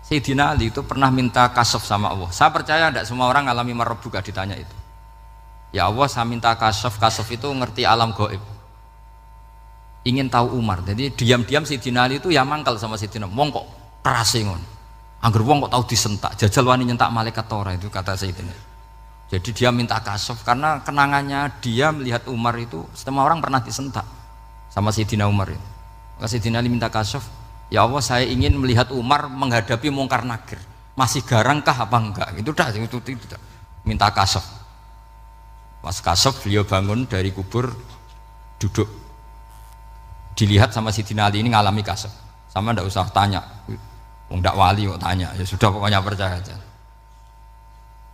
Sayyidina Ali itu pernah minta kasaf sama Allah. Saya percaya tidak semua orang ngalami marabbuka ditanya itu. Ya Allah, saya minta kasaf itu ngerti alam gaib. Ingin tahu Umar. Jadi diam-diam Sayyidina Ali itu ya mangkal sama Sayyidina. Wong kok kerase ngono. Angger wong kok tahu disentak, jajal wani nyentak malaikat ora, itu kata Sayyidina. Jadi dia minta kasaf karena kenangannya dia melihat Umar itu semua orang pernah disentak sama Sayyidina Umar itu. Maka Sayyidina Ali minta kasaf, ya Allah saya ingin melihat Umar menghadapi mungkar nakir, masih garangkah apa enggak? Itu dah, itu tidak. Minta kasaf. Pas kasaf beliau bangun dari kubur, duduk, dilihat sama Sayyidina Ali ini ngalami kasaf. Sama ndak usah tanya, ndak wali kok tanya, ya sudah pokoknya percaya aja.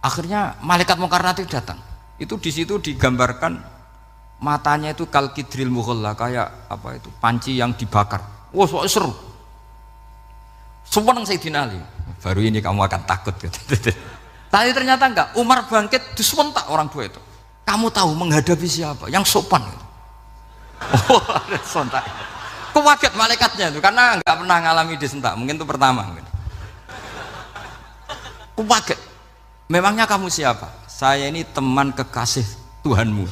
Akhirnya malaikat mungkar nakir datang. Itu di situ digambarkan matanya itu kalkidril mughalla, kayak apa itu panci yang dibakar. Wah, seru. Sumpah Sayyidina Ali. Baru ini kamu akan takut gitu. Tapi ternyata enggak. Umar bangkit disewentak orang tua itu. Kamu tahu menghadapi siapa? Yang sopan gitu. Oh, ada sontak. Kewaget malaikatnya itu karena enggak pernah ngalami disentak. Mungkin itu pertama. Kewaget. Memangnya kamu siapa? Saya ini teman kekasih Tuhanmu.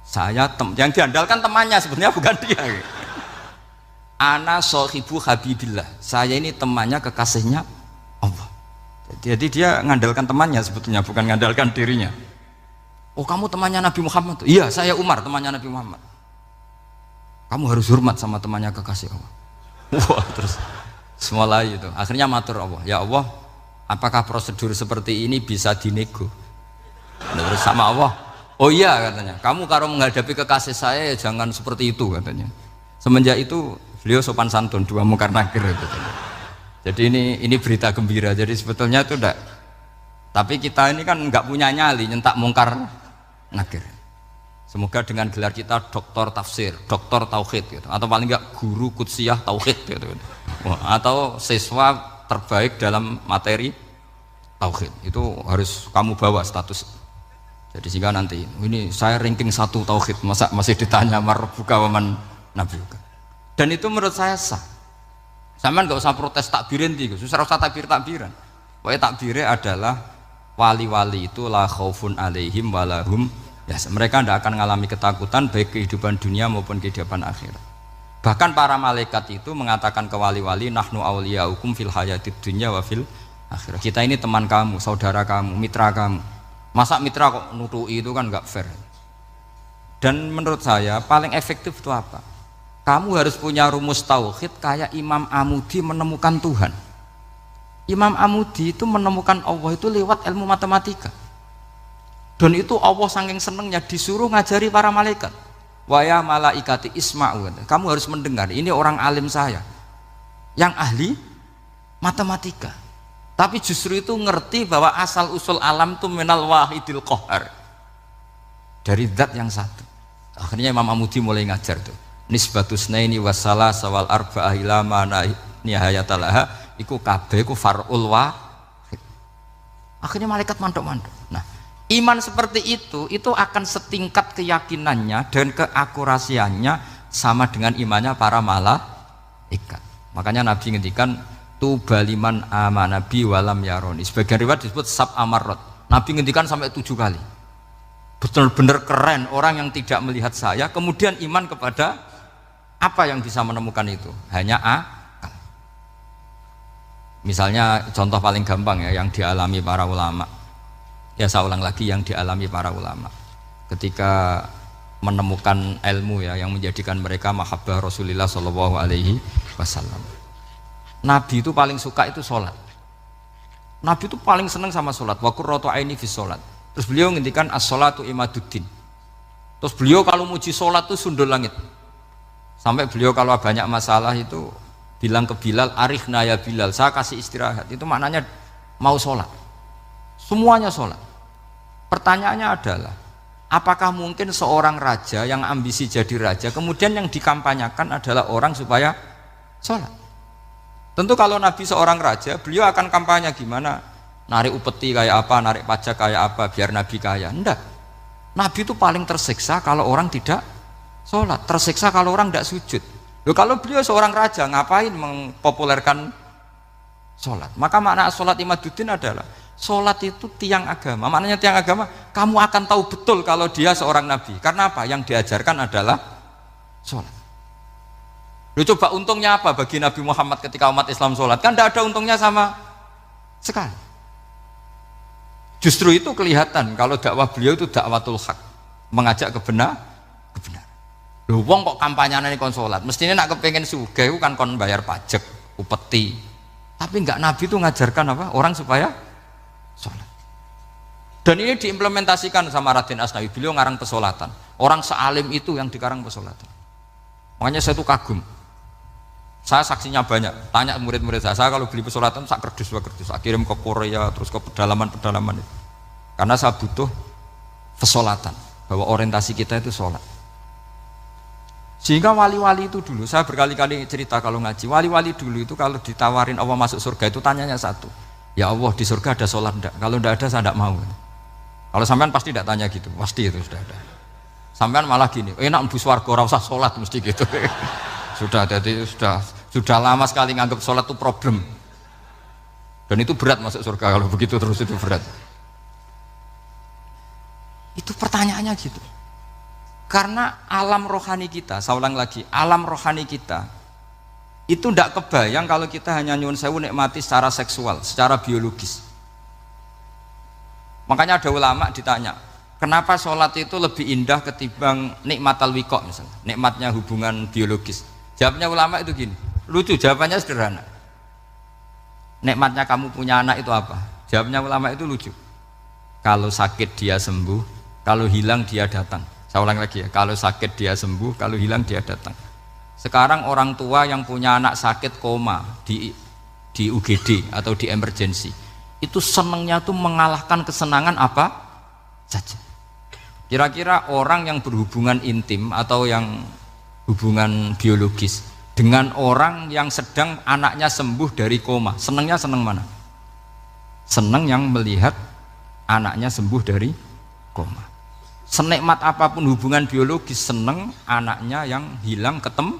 Saya yang diandalkan temannya sebenarnya bukan dia. Ana sohibu habibillah. Saya ini temannya kekasihnya Allah. Jadi dia ngandalkan temannya sebetulnya, bukan ngandalkan dirinya. Oh kamu temannya Nabi Muhammad? Iya saya Umar temannya Nabi Muhammad. Kamu harus hormat sama temannya kekasih Allah. Wah terus semulai itu. Akhirnya matur Allah. Ya Allah, apakah prosedur seperti ini bisa dinego? Terus sama Allah. Oh iya katanya. Kamu kalau menghadapi kekasih saya ya jangan seperti itu katanya. Semenjak itu beliau sopan santun, dua mungkar nakir katanya. Jadi ini berita gembira. Jadi sebetulnya itu enggak. Tapi kita ini kan enggak punya nyali nyentak mungkar nakir. Semoga dengan gelar kita doktor tafsir, doktor tauhid gitu. Atau paling enggak guru kudsiyah tauhid gitu. Atau siswa terbaik dalam materi tauhid. Itu harus kamu bawa status. Jadi sehingga nanti ini saya ranking 1 tauhid, masa masih ditanya marbuka waman nabiuka. Dan itu menurut saya sah. Sama nggak usah protes takbirin tiga, susah usah takbiran. Pokoknya takbirnya adalah wali-wali itu la khaufun alaihim walahum ya, mereka tidak akan mengalami ketakutan baik kehidupan dunia maupun kehidupan akhirat. Bahkan para malaikat itu mengatakan ke wali-wali nahnu awliyaukum fil hayatid dunya wa fil akhirah. Kita ini teman kamu, saudara kamu, mitra kamu. Masa mitra kok nutui itu kan nggak fair. Dan menurut saya paling efektif itu apa? Kamu harus punya rumus tauhid kayak Imam Amudi menemukan Tuhan. Imam Amudi itu menemukan Allah itu lewat ilmu matematika. Dan itu Allah saking senengnya disuruh ngajari para malaikat. Wa ya malaikati isma'u. Kamu harus mendengar, ini orang alim saya yang ahli matematika. Tapi justru itu ngerti bahwa asal usul alam itu minal wahidil qahar. Dari zat yang satu. Akhirnya Imam Amudi mulai ngajar tuh. Nisbatus naini wassalah sawal arba'ah ila mana nihayatalaha iku kabeh iku far'ul wahid. Akhirnya malaikat mantuk-mantuk. Nah, iman seperti itu akan setingkat keyakinannya dan keakurasiannya sama dengan imannya para malaikat. Makanya Nabi ngendikan tubaliman amanabi walam yaroni. Sebagian riwayat disebut sab amarot. Nabi ngendikan sampai 7 kali. Benar-benar keren orang yang tidak melihat saya kemudian iman kepada apa yang bisa menemukan itu? Hanya akal. Misalnya contoh paling gampang ya yang dialami para ulama. Ya saya ulang lagi yang dialami para ulama. Ketika menemukan ilmu ya yang menjadikan mereka mahabbah Rasulullah Shallallahu Alaihi Wasallam. Nabi itu paling suka itu sholat. Nabi itu paling senang sama sholat. Wa qurratu aini fi sholat. Terus beliau ngendikan as-sholatu imaduddin. Terus beliau kalau muji sholat itu sundul langit. Sampai beliau kalau banyak masalah itu bilang ke Bilal, arikhna ya Bilal, saya kasih istirahat. Itu maknanya mau sholat. Semuanya sholat. Pertanyaannya adalah, apakah mungkin seorang raja yang ambisi jadi raja, kemudian yang dikampanyakan adalah orang supaya sholat? Tentu kalau Nabi seorang raja, beliau akan kampanye gimana? Narik upeti kayak apa, narik pajak kayak apa, biar Nabi kaya. Enggak. Nabi itu paling tersiksa kalau orang tidak sholat, tersiksa kalau orang tidak sujud. Loh, kalau beliau seorang raja, ngapain mempopulerkan sholat? Maka makna sholat imaduddin adalah sholat itu tiang agama. Maknanya tiang agama, kamu akan tahu betul kalau dia seorang nabi. Karena apa? Yang diajarkan adalah sholat. Loh, coba untungnya apa bagi Nabi Muhammad ketika umat Islam sholat? Kan tidak ada untungnya sama sekali. Justru itu kelihatan kalau dakwah beliau itu dakwatul haq, mengajak kebenaran. Lho wong kok kampanyane kon salat, mestine nak kepengin sugih kan kon bayar pajak, upeti. Tapi enggak, Nabi itu ngajarkan apa? Orang supaya salat. Dan ini diimplementasikan sama Raden Asnawi, beliau ngarang pesolatan. Orang sealim itu yang dikarang pesolatan. Makanya saya tuh kagum. Saya saksinya banyak, tanya murid-murid saya kalau beli pesolatan sak kerdus, saya kirim ke Korea, terus ke pedalaman-pedalaman itu. Karena saya butuh pesolatan, bahwa orientasi kita itu sholat. Sehingga wali-wali itu dulu, saya berkali-kali cerita kalau ngaji, wali-wali dulu itu kalau ditawarin Allah masuk surga itu tanyanya satu, ya Allah di surga ada sholat enggak? Kalau enggak ada saya enggak mau. Kalau sampean pasti enggak tanya gitu, pasti itu sudah ada. Sampean malah gini, enak mlebu swarga ora usah sholat mesti gitu. Sudah, jadi sudah lama sekali nganggap sholat itu problem. Dan itu berat masuk surga kalau begitu terus, itu berat. Itu pertanyaannya gitu. Karena alam rohani kita, saya ulang lagi, alam rohani kita itu tidak kebayang kalau kita hanya nyuwun sewu nikmati secara seksual, secara biologis. Makanya ada ulama ditanya, kenapa sholat itu lebih indah ketimbang nikmatal wiqo misalnya, nikmatnya hubungan biologis. Jawabnya ulama itu gini, lucu, jawabannya sederhana. Nikmatnya kamu punya anak itu apa? Jawabnya ulama itu lucu. Kalau sakit dia sembuh, kalau hilang dia datang. Saya ulang lagi ya, kalau sakit dia sembuh, kalau hilang dia datang. Sekarang orang tua yang punya anak sakit koma di UGD atau di emergency, itu senangnya tuh mengalahkan kesenangan apa saja. Kira-kira orang yang berhubungan intim atau yang hubungan biologis dengan orang yang sedang anaknya sembuh dari koma, senangnya senang mana? Senang yang melihat anaknya sembuh dari koma. Senikmat apapun hubungan biologis, senang anaknya yang hilang ketemu.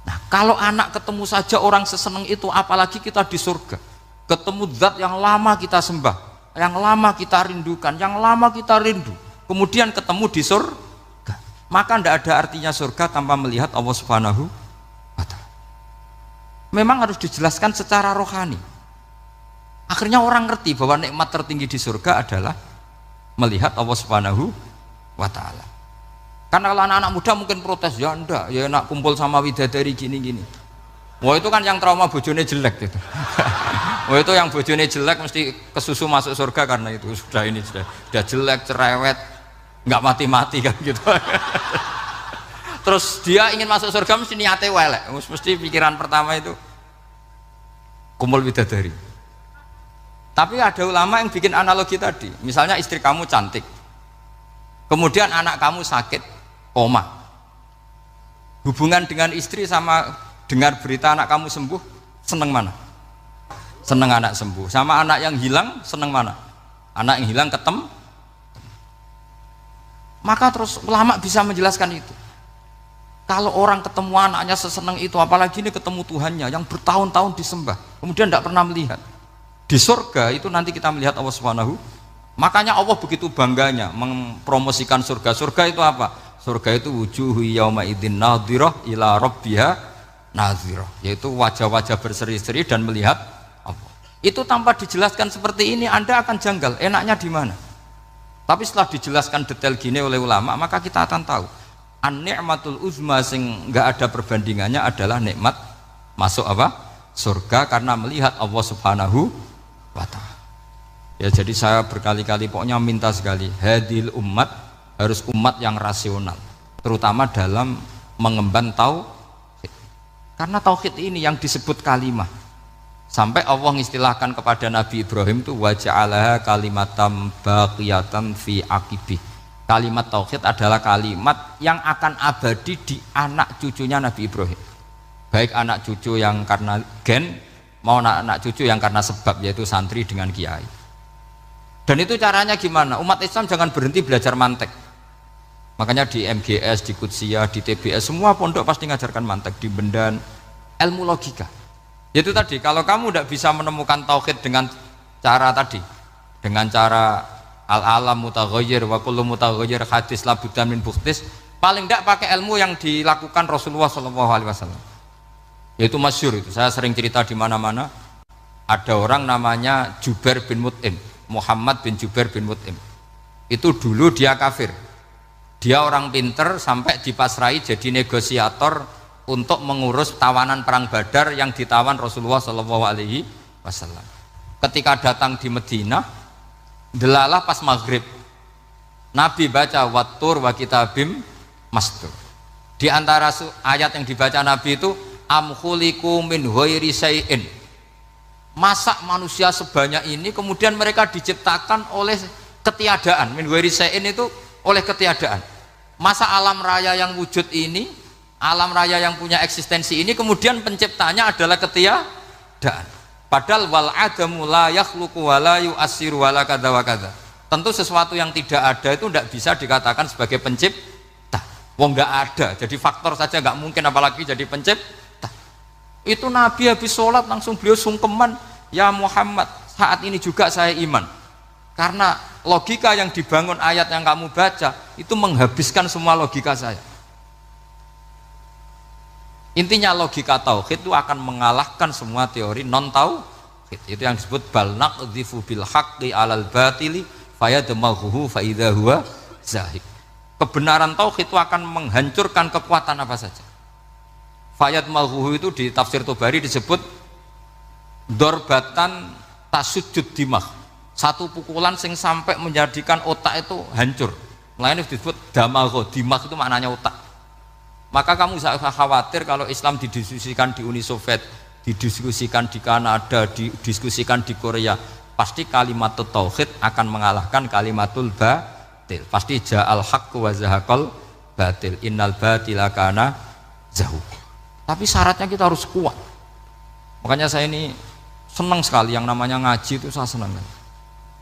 Nah, kalau anak ketemu saja orang seseneng itu, apalagi kita di surga, ketemu zat yang lama kita sembah, yang lama kita rindukan, yang lama kita rindu, kemudian ketemu di surga, maka tidak ada artinya surga tanpa melihat Allah Subhanahu wa Ta'ala. Memang harus dijelaskan secara rohani. Akhirnya orang ngerti bahwa nikmat tertinggi di surga adalah melihat Allah Subhanahu wa Ta'ala. Karena kalau anak-anak muda mungkin protes, ya enggak, ya enak kumpul sama widadari gini-gini. Wah itu kan yang trauma bojone jelek gitu. Wah itu yang bojone jelek mesti kesusu masuk surga karena itu sudah jelek, cerewet, nggak mati-mati kan gitu. Terus dia ingin masuk surga mesti niatnya welek, mesti pikiran pertama itu kumpul widadari. Tapi ada ulama yang bikin analogi tadi, misalnya istri kamu cantik, kemudian anak kamu sakit koma, hubungan dengan istri sama dengar berita anak kamu sembuh, seneng mana? Seneng anak sembuh. Sama anak yang hilang, seneng mana? Anak yang hilang ketemu. Maka terus ulama bisa menjelaskan itu. Kalau orang ketemu anaknya seseneng itu, apalagi ini ketemu Tuhannya yang bertahun-tahun disembah, kemudian tidak pernah melihat. Di surga itu nanti kita melihat Allah Subhanahu. Makanya Allah begitu bangganya mempromosikan surga. Surga itu apa? Surga itu wujuhu yauma idzin nadhirah ila rabbiha nadhirah, yaitu wajah-wajah berseri-seri dan melihat Allah. Itu tanpa dijelaskan seperti ini Anda akan janggal, enaknya di mana? Tapi setelah dijelaskan detail gini oleh ulama, maka kita akan tahu an-ni'matul uzma sing enggak ada perbandingannya adalah nikmat masuk apa? Surga karena melihat Allah Subhanahu wa Ta'ala. Ya jadi saya berkali-kali pokoknya minta sekali, hadil umat harus umat yang rasional, terutama dalam mengemban tauhid. Karena tauhid ini yang disebut kalimah. Sampai Allah mengistilahkan kepada Nabi Ibrahim itu waja'alaha kalimatam baqiyatan fi aqibih. Kalimat tauhid adalah kalimat yang akan abadi di anak cucunya Nabi Ibrahim. Baik anak cucu yang karena gen, mau anak cucu yang karena sebab, yaitu santri dengan kiai. Dan itu caranya gimana? Umat Islam jangan berhenti belajar mantek. Makanya di MGS, di Qudsiyah, di TBS, semua pondok pasti ngajarkan mantek, di Bendan, ilmu logika. Itu tadi, kalau kamu tidak bisa menemukan tauhid dengan cara tadi, dengan cara al-alam mutaghayyir wa kullu mutaghayyir hadis labudan min bukhtis, paling tidak pakai ilmu yang dilakukan Rasulullah SAW. Yaitu masyhur itu, saya sering cerita di mana-mana. Ada orang namanya Jubair bin Mut'im, Muhammad bin Jubair bin Mut'im. Itu dulu dia kafir. Dia orang pinter sampai dipasrai jadi negosiator untuk mengurus tawanan perang Badar yang ditawan Rasulullah Shallallahu Alaihi Wasallam. Ketika datang di Madinah, delalah pas maghrib, Nabi baca wattur wa kitabim mastur. Di antara ayat yang dibaca Nabi itu am khuliqu min ghairi syai'in. Masa manusia sebanyak ini kemudian mereka diciptakan oleh ketiadaan. Min ghairi syai'in itu oleh ketiadaan. Masa alam raya yang wujud ini, alam raya yang punya eksistensi ini kemudian penciptanya adalah ketiadaan. Padahal wal adamu la yakhluqu wa la yu'assiru wa la kadza wa kadza. Tentu sesuatu yang tidak ada itu tidak bisa dikatakan sebagai pencipta. Wong nggak ada, jadi faktor saja nggak mungkin apalagi jadi pencipta. Itu Nabi habis sholat langsung beliau sungkeman, ya Muhammad, saat ini juga saya iman. Karena logika yang dibangun ayat yang kamu baca itu menghabiskan semua logika saya. Intinya logika tauhid itu akan mengalahkan semua teori non tauhid. Itu yang disebut bal naqdhifu bil haqqi 'alal batili fayadmaghuhu fa idza huwa zahik. Kebenaran tauhid itu akan menghancurkan kekuatan apa saja. Fayadmaghuhu itu di tafsir Tobari disebut dorbatan tasujud dimah. Satu pukulan sing sampai menjadikan otak itu hancur. Lainnya disebut damagho, dimah itu maknanya otak. Maka kamu usah khawatir kalau Islam didiskusikan di Uni Soviet, didiskusikan di Kanada, didiskusikan di Korea, pasti kalimat tauhid akan mengalahkan kalimatul batil. Pasti ja'al haqqu wa zahaqal batil, innal batila kana zahuq. Tapi syaratnya kita harus kuat. Makanya saya ini senang sekali yang namanya ngaji itu, saya senang.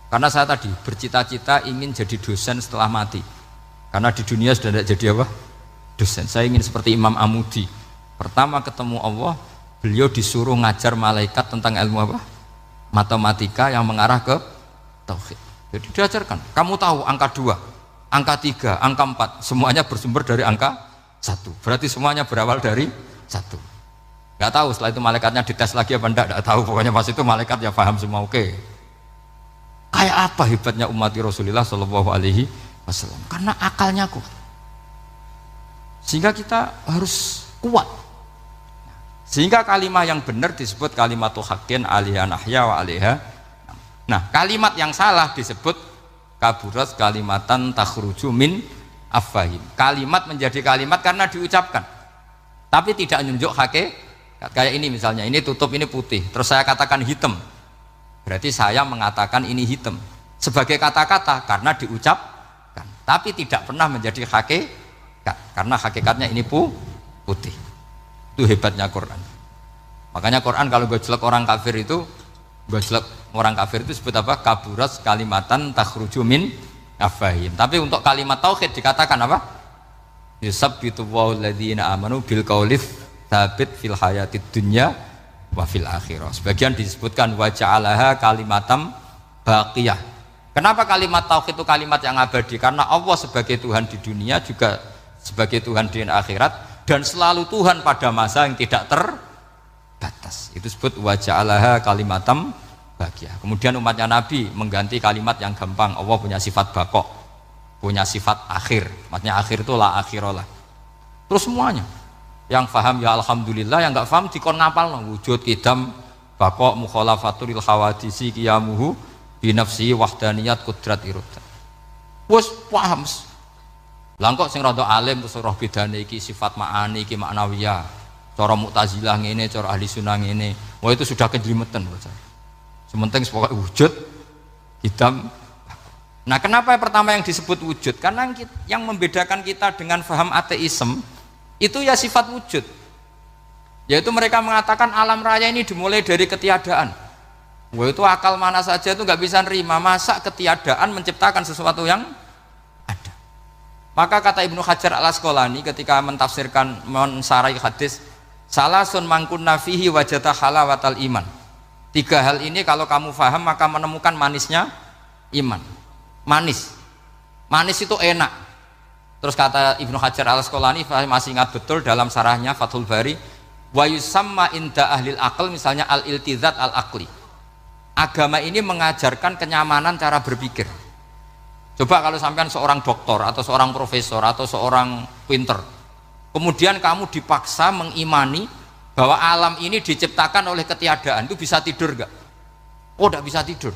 Karena saya tadi bercita-cita ingin jadi dosen setelah mati. Karena di dunia sudah tidak jadi apa? Dosen. Saya ingin seperti Imam Amudi. Pertama ketemu Allah, beliau disuruh ngajar malaikat tentang ilmu apa? Matematika yang mengarah ke tauhid. Jadi diajarkan, kamu tahu angka 2, angka 3, angka 4, semuanya bersumber dari angka 1. Berarti semuanya berawal dari 1. Gak tahu setelah itu malaikatnya dites lagi apa enggak, tahu. Pokoknya pas itu malaikat ya paham semua, oke. Kayak apa hebatnya umat Rasulullah Shallallahu Alaihi Wasallam? Karena akalnya kuat. Sehingga kita harus kuat. Sehingga kalimat yang benar disebut kalimatul haqqin 'alaiha nahya wa 'alaiha. Nah, kalimat yang salah disebut kaburat kalimatan takhruju min afwahim. Kalimat menjadi kalimat karena diucapkan, tapi tidak menunjuk hakikat. Kayak ini misalnya, ini tutup, ini putih, terus saya katakan hitam. Berarti saya mengatakan ini hitam sebagai kata-kata karena diucapkan, tapi tidak pernah menjadi hakikat karena hakikatnya ini putih. Itu hebatnya Quran. Makanya Quran kalau gojlek orang kafir itu, gojlek orang kafir itu sebut apa? Kaburat kalimatan takhruju min afwahim. Tapi untuk kalimat tauhid dikatakan apa? Yusabbitu walladzina amanu bil qaulif tsabit fil hayatid dunya wa fil akhirah. Sebagian disebutkan wa ja'alaha kalimatam baqiyah. Kenapa kalimat tauhid itu kalimat yang abadi? Karena Allah sebagai Tuhan di dunia juga sebagai Tuhan di akhirat, dan selalu Tuhan pada masa yang tidak terbatas. Itu disebut wa ja'alaha kalimatam baqiyah. Kemudian umatnya Nabi mengganti kalimat yang gampang. Allah punya sifat baqo, punya sifat akhir. Maksudnya akhir itu la akhirah. Terus semuanya yang faham ya alhamdulillah, yang enggak faham dikon ngapal wujud kidam baqo mukhalafatul hawadisi qiyamuhu binafsi wahdaniyat kudrat irodat. Wes paham. Lah kok sing rada alim terus roh bedane iki sifat ma'ani iki maknawiyah. Cara Mu'tazilah ngene, cara ahli sunnah ngene. Wah itu sudah kejlimetan bocah. Sementing pokoknya wujud kidam. Nah, kenapa pertama yang disebut wujud? Karena yang membedakan kita dengan faham ateisme itu ya sifat wujud, yaitu mereka mengatakan alam raya ini dimulai dari ketiadaan. Wah itu akal mana saja itu nggak bisa nerima, masa ketiadaan menciptakan sesuatu yang ada. Maka kata Ibnu Hajar al Asqalani ketika mentafsirkan mensarai hadis salasun mangkunna fihi wajata halawatal iman. 3 hal ini kalau kamu faham maka menemukan manisnya iman. Manis itu enak. Terus kata Ibnu Hajar al Asqalani, masih ingat betul dalam sarahnya Fathul Bari, wa yusamma inda ahlil aql, misalnya al iltizat al aqli. Agama ini mengajarkan kenyamanan cara berpikir. Coba kalau sampean seorang doktor atau seorang profesor atau seorang pinter, kemudian kamu dipaksa mengimani bahwa alam ini diciptakan oleh ketiadaan, itu bisa tidur gak? Oh, tidak bisa tidur.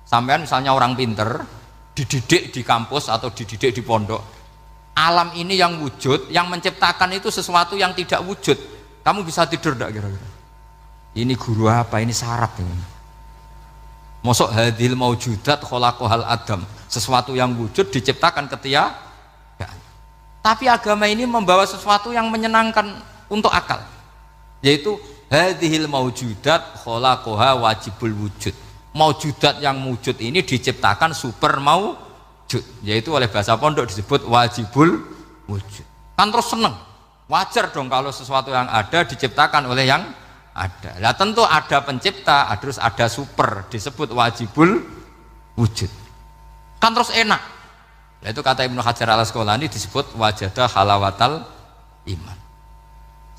Sampean misalnya orang pinter, dididik di kampus atau dididik di pondok, alam ini yang wujud, yang menciptakan itu sesuatu yang tidak wujud, kamu bisa tidur gak kira-kira? Ini guru apa? Ini sarap ini. Mosok hadil maujudat khalaqahal adam, sesuatu yang wujud diciptakan ketiadaan. Tapi agama ini membawa sesuatu yang menyenangkan untuk akal, yaitu hadhil maujudat khalaqaha wajibul wujud. Maujudat yang wujud ini diciptakan super maujud, yaitu oleh bahasa pondok disebut wajibul wujud. Kan terus seneng, wajar dong kalau sesuatu yang ada diciptakan oleh yang ada. Nah tentu ada pencipta, terus ada super, disebut wajibul wujud. Kan terus enak. Nah, itu kata Ibnu Hajar al Asqalani disebut wajadah halawatal iman.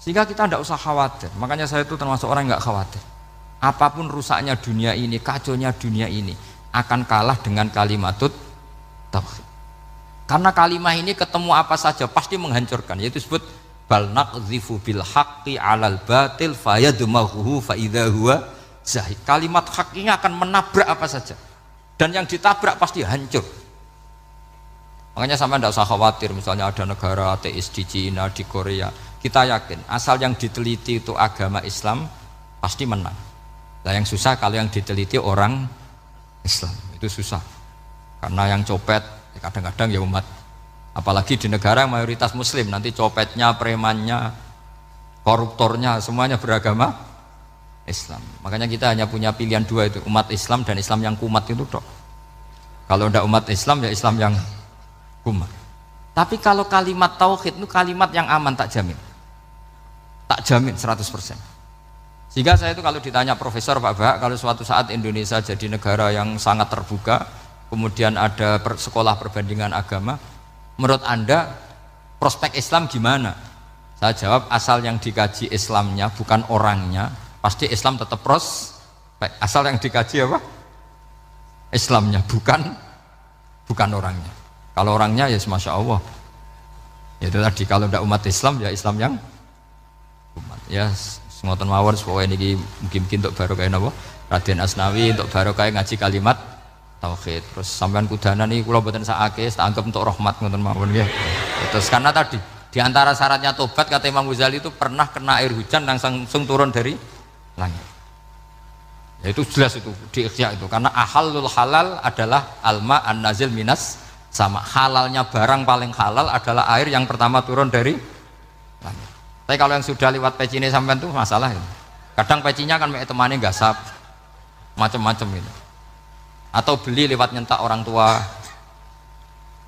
Sehingga kita tidak usah khawatir. Makanya saya itu termasuk orang yang nggak khawatir. Apapun rusaknya dunia ini, kacaunya dunia ini, akan kalah dengan kalimatut tauhid. Karena kalimat ini ketemu apa saja pasti menghancurkan. Yaitu disebut bal naqdhifu bil haqqi 'alal batil fayadmaghuhu fa idza huwa zahid. Kalimat hak ini akan menabrak apa saja, dan yang ditabrak pasti hancur. Makanya sampai tidak usah khawatir misalnya ada negara ateis di Cina, di Korea, kita yakin asal yang diteliti itu agama Islam pasti menang. Nah yang susah kalau yang diteliti orang Islam, itu susah karena yang copet kadang-kadang ya umat. Apalagi di negara yang mayoritas muslim, nanti copetnya, premannya, koruptornya semuanya beragama Islam. Makanya kita hanya punya pilihan dua itu, umat Islam dan Islam yang kumat itu dok. Kalau tidak umat Islam ya Islam yang kumat. Tapi kalau kalimat tauhid itu kalimat yang aman, tak jamin 100%. Sehingga saya itu kalau ditanya profesor Pak Bahak, kalau suatu saat Indonesia jadi negara yang sangat terbuka, kemudian ada sekolah perbandingan agama, menurut Anda prospek Islam gimana? Saya jawab, asal yang dikaji Islamnya bukan orangnya, pasti Islam tetap prospek. Asal yang dikaji apa? Islamnya, bukan orangnya. Kalau orangnya ya Masya Allah, ya itu tadi, kalau tidak umat Islam ya Islam yang umat. Ya ngoten mawon pokoknya ini mungkin untuk barokah napa Raden Asnawi, untuk barokah ngaji kalimat tauhid. Terus sampean kudanan iki kula mboten sakake, tak anggap untuk rahmat ngoten mawon nggih. Terus karena tadi di antara syaratnya tobat kata Imam Ghazali itu pernah kena air hujan langsung turun dari langit. Ya itu jelas itu di Ikhya itu, karena ahalul halal adalah alma an-nazil minas sama. Halalnya barang paling halal adalah air yang pertama turun dari langit. Tapi kalau yang sudah lewat pecine sampean itu masalah itu. Kadang pecinya kan temane gasap macam-macam itu. Atau beli lewat nyentak orang tua,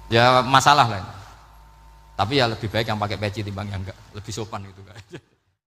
ya masalah lain. Tapi ya lebih baik yang pakai peci timbang yang enggak, lebih sopan gitu kan.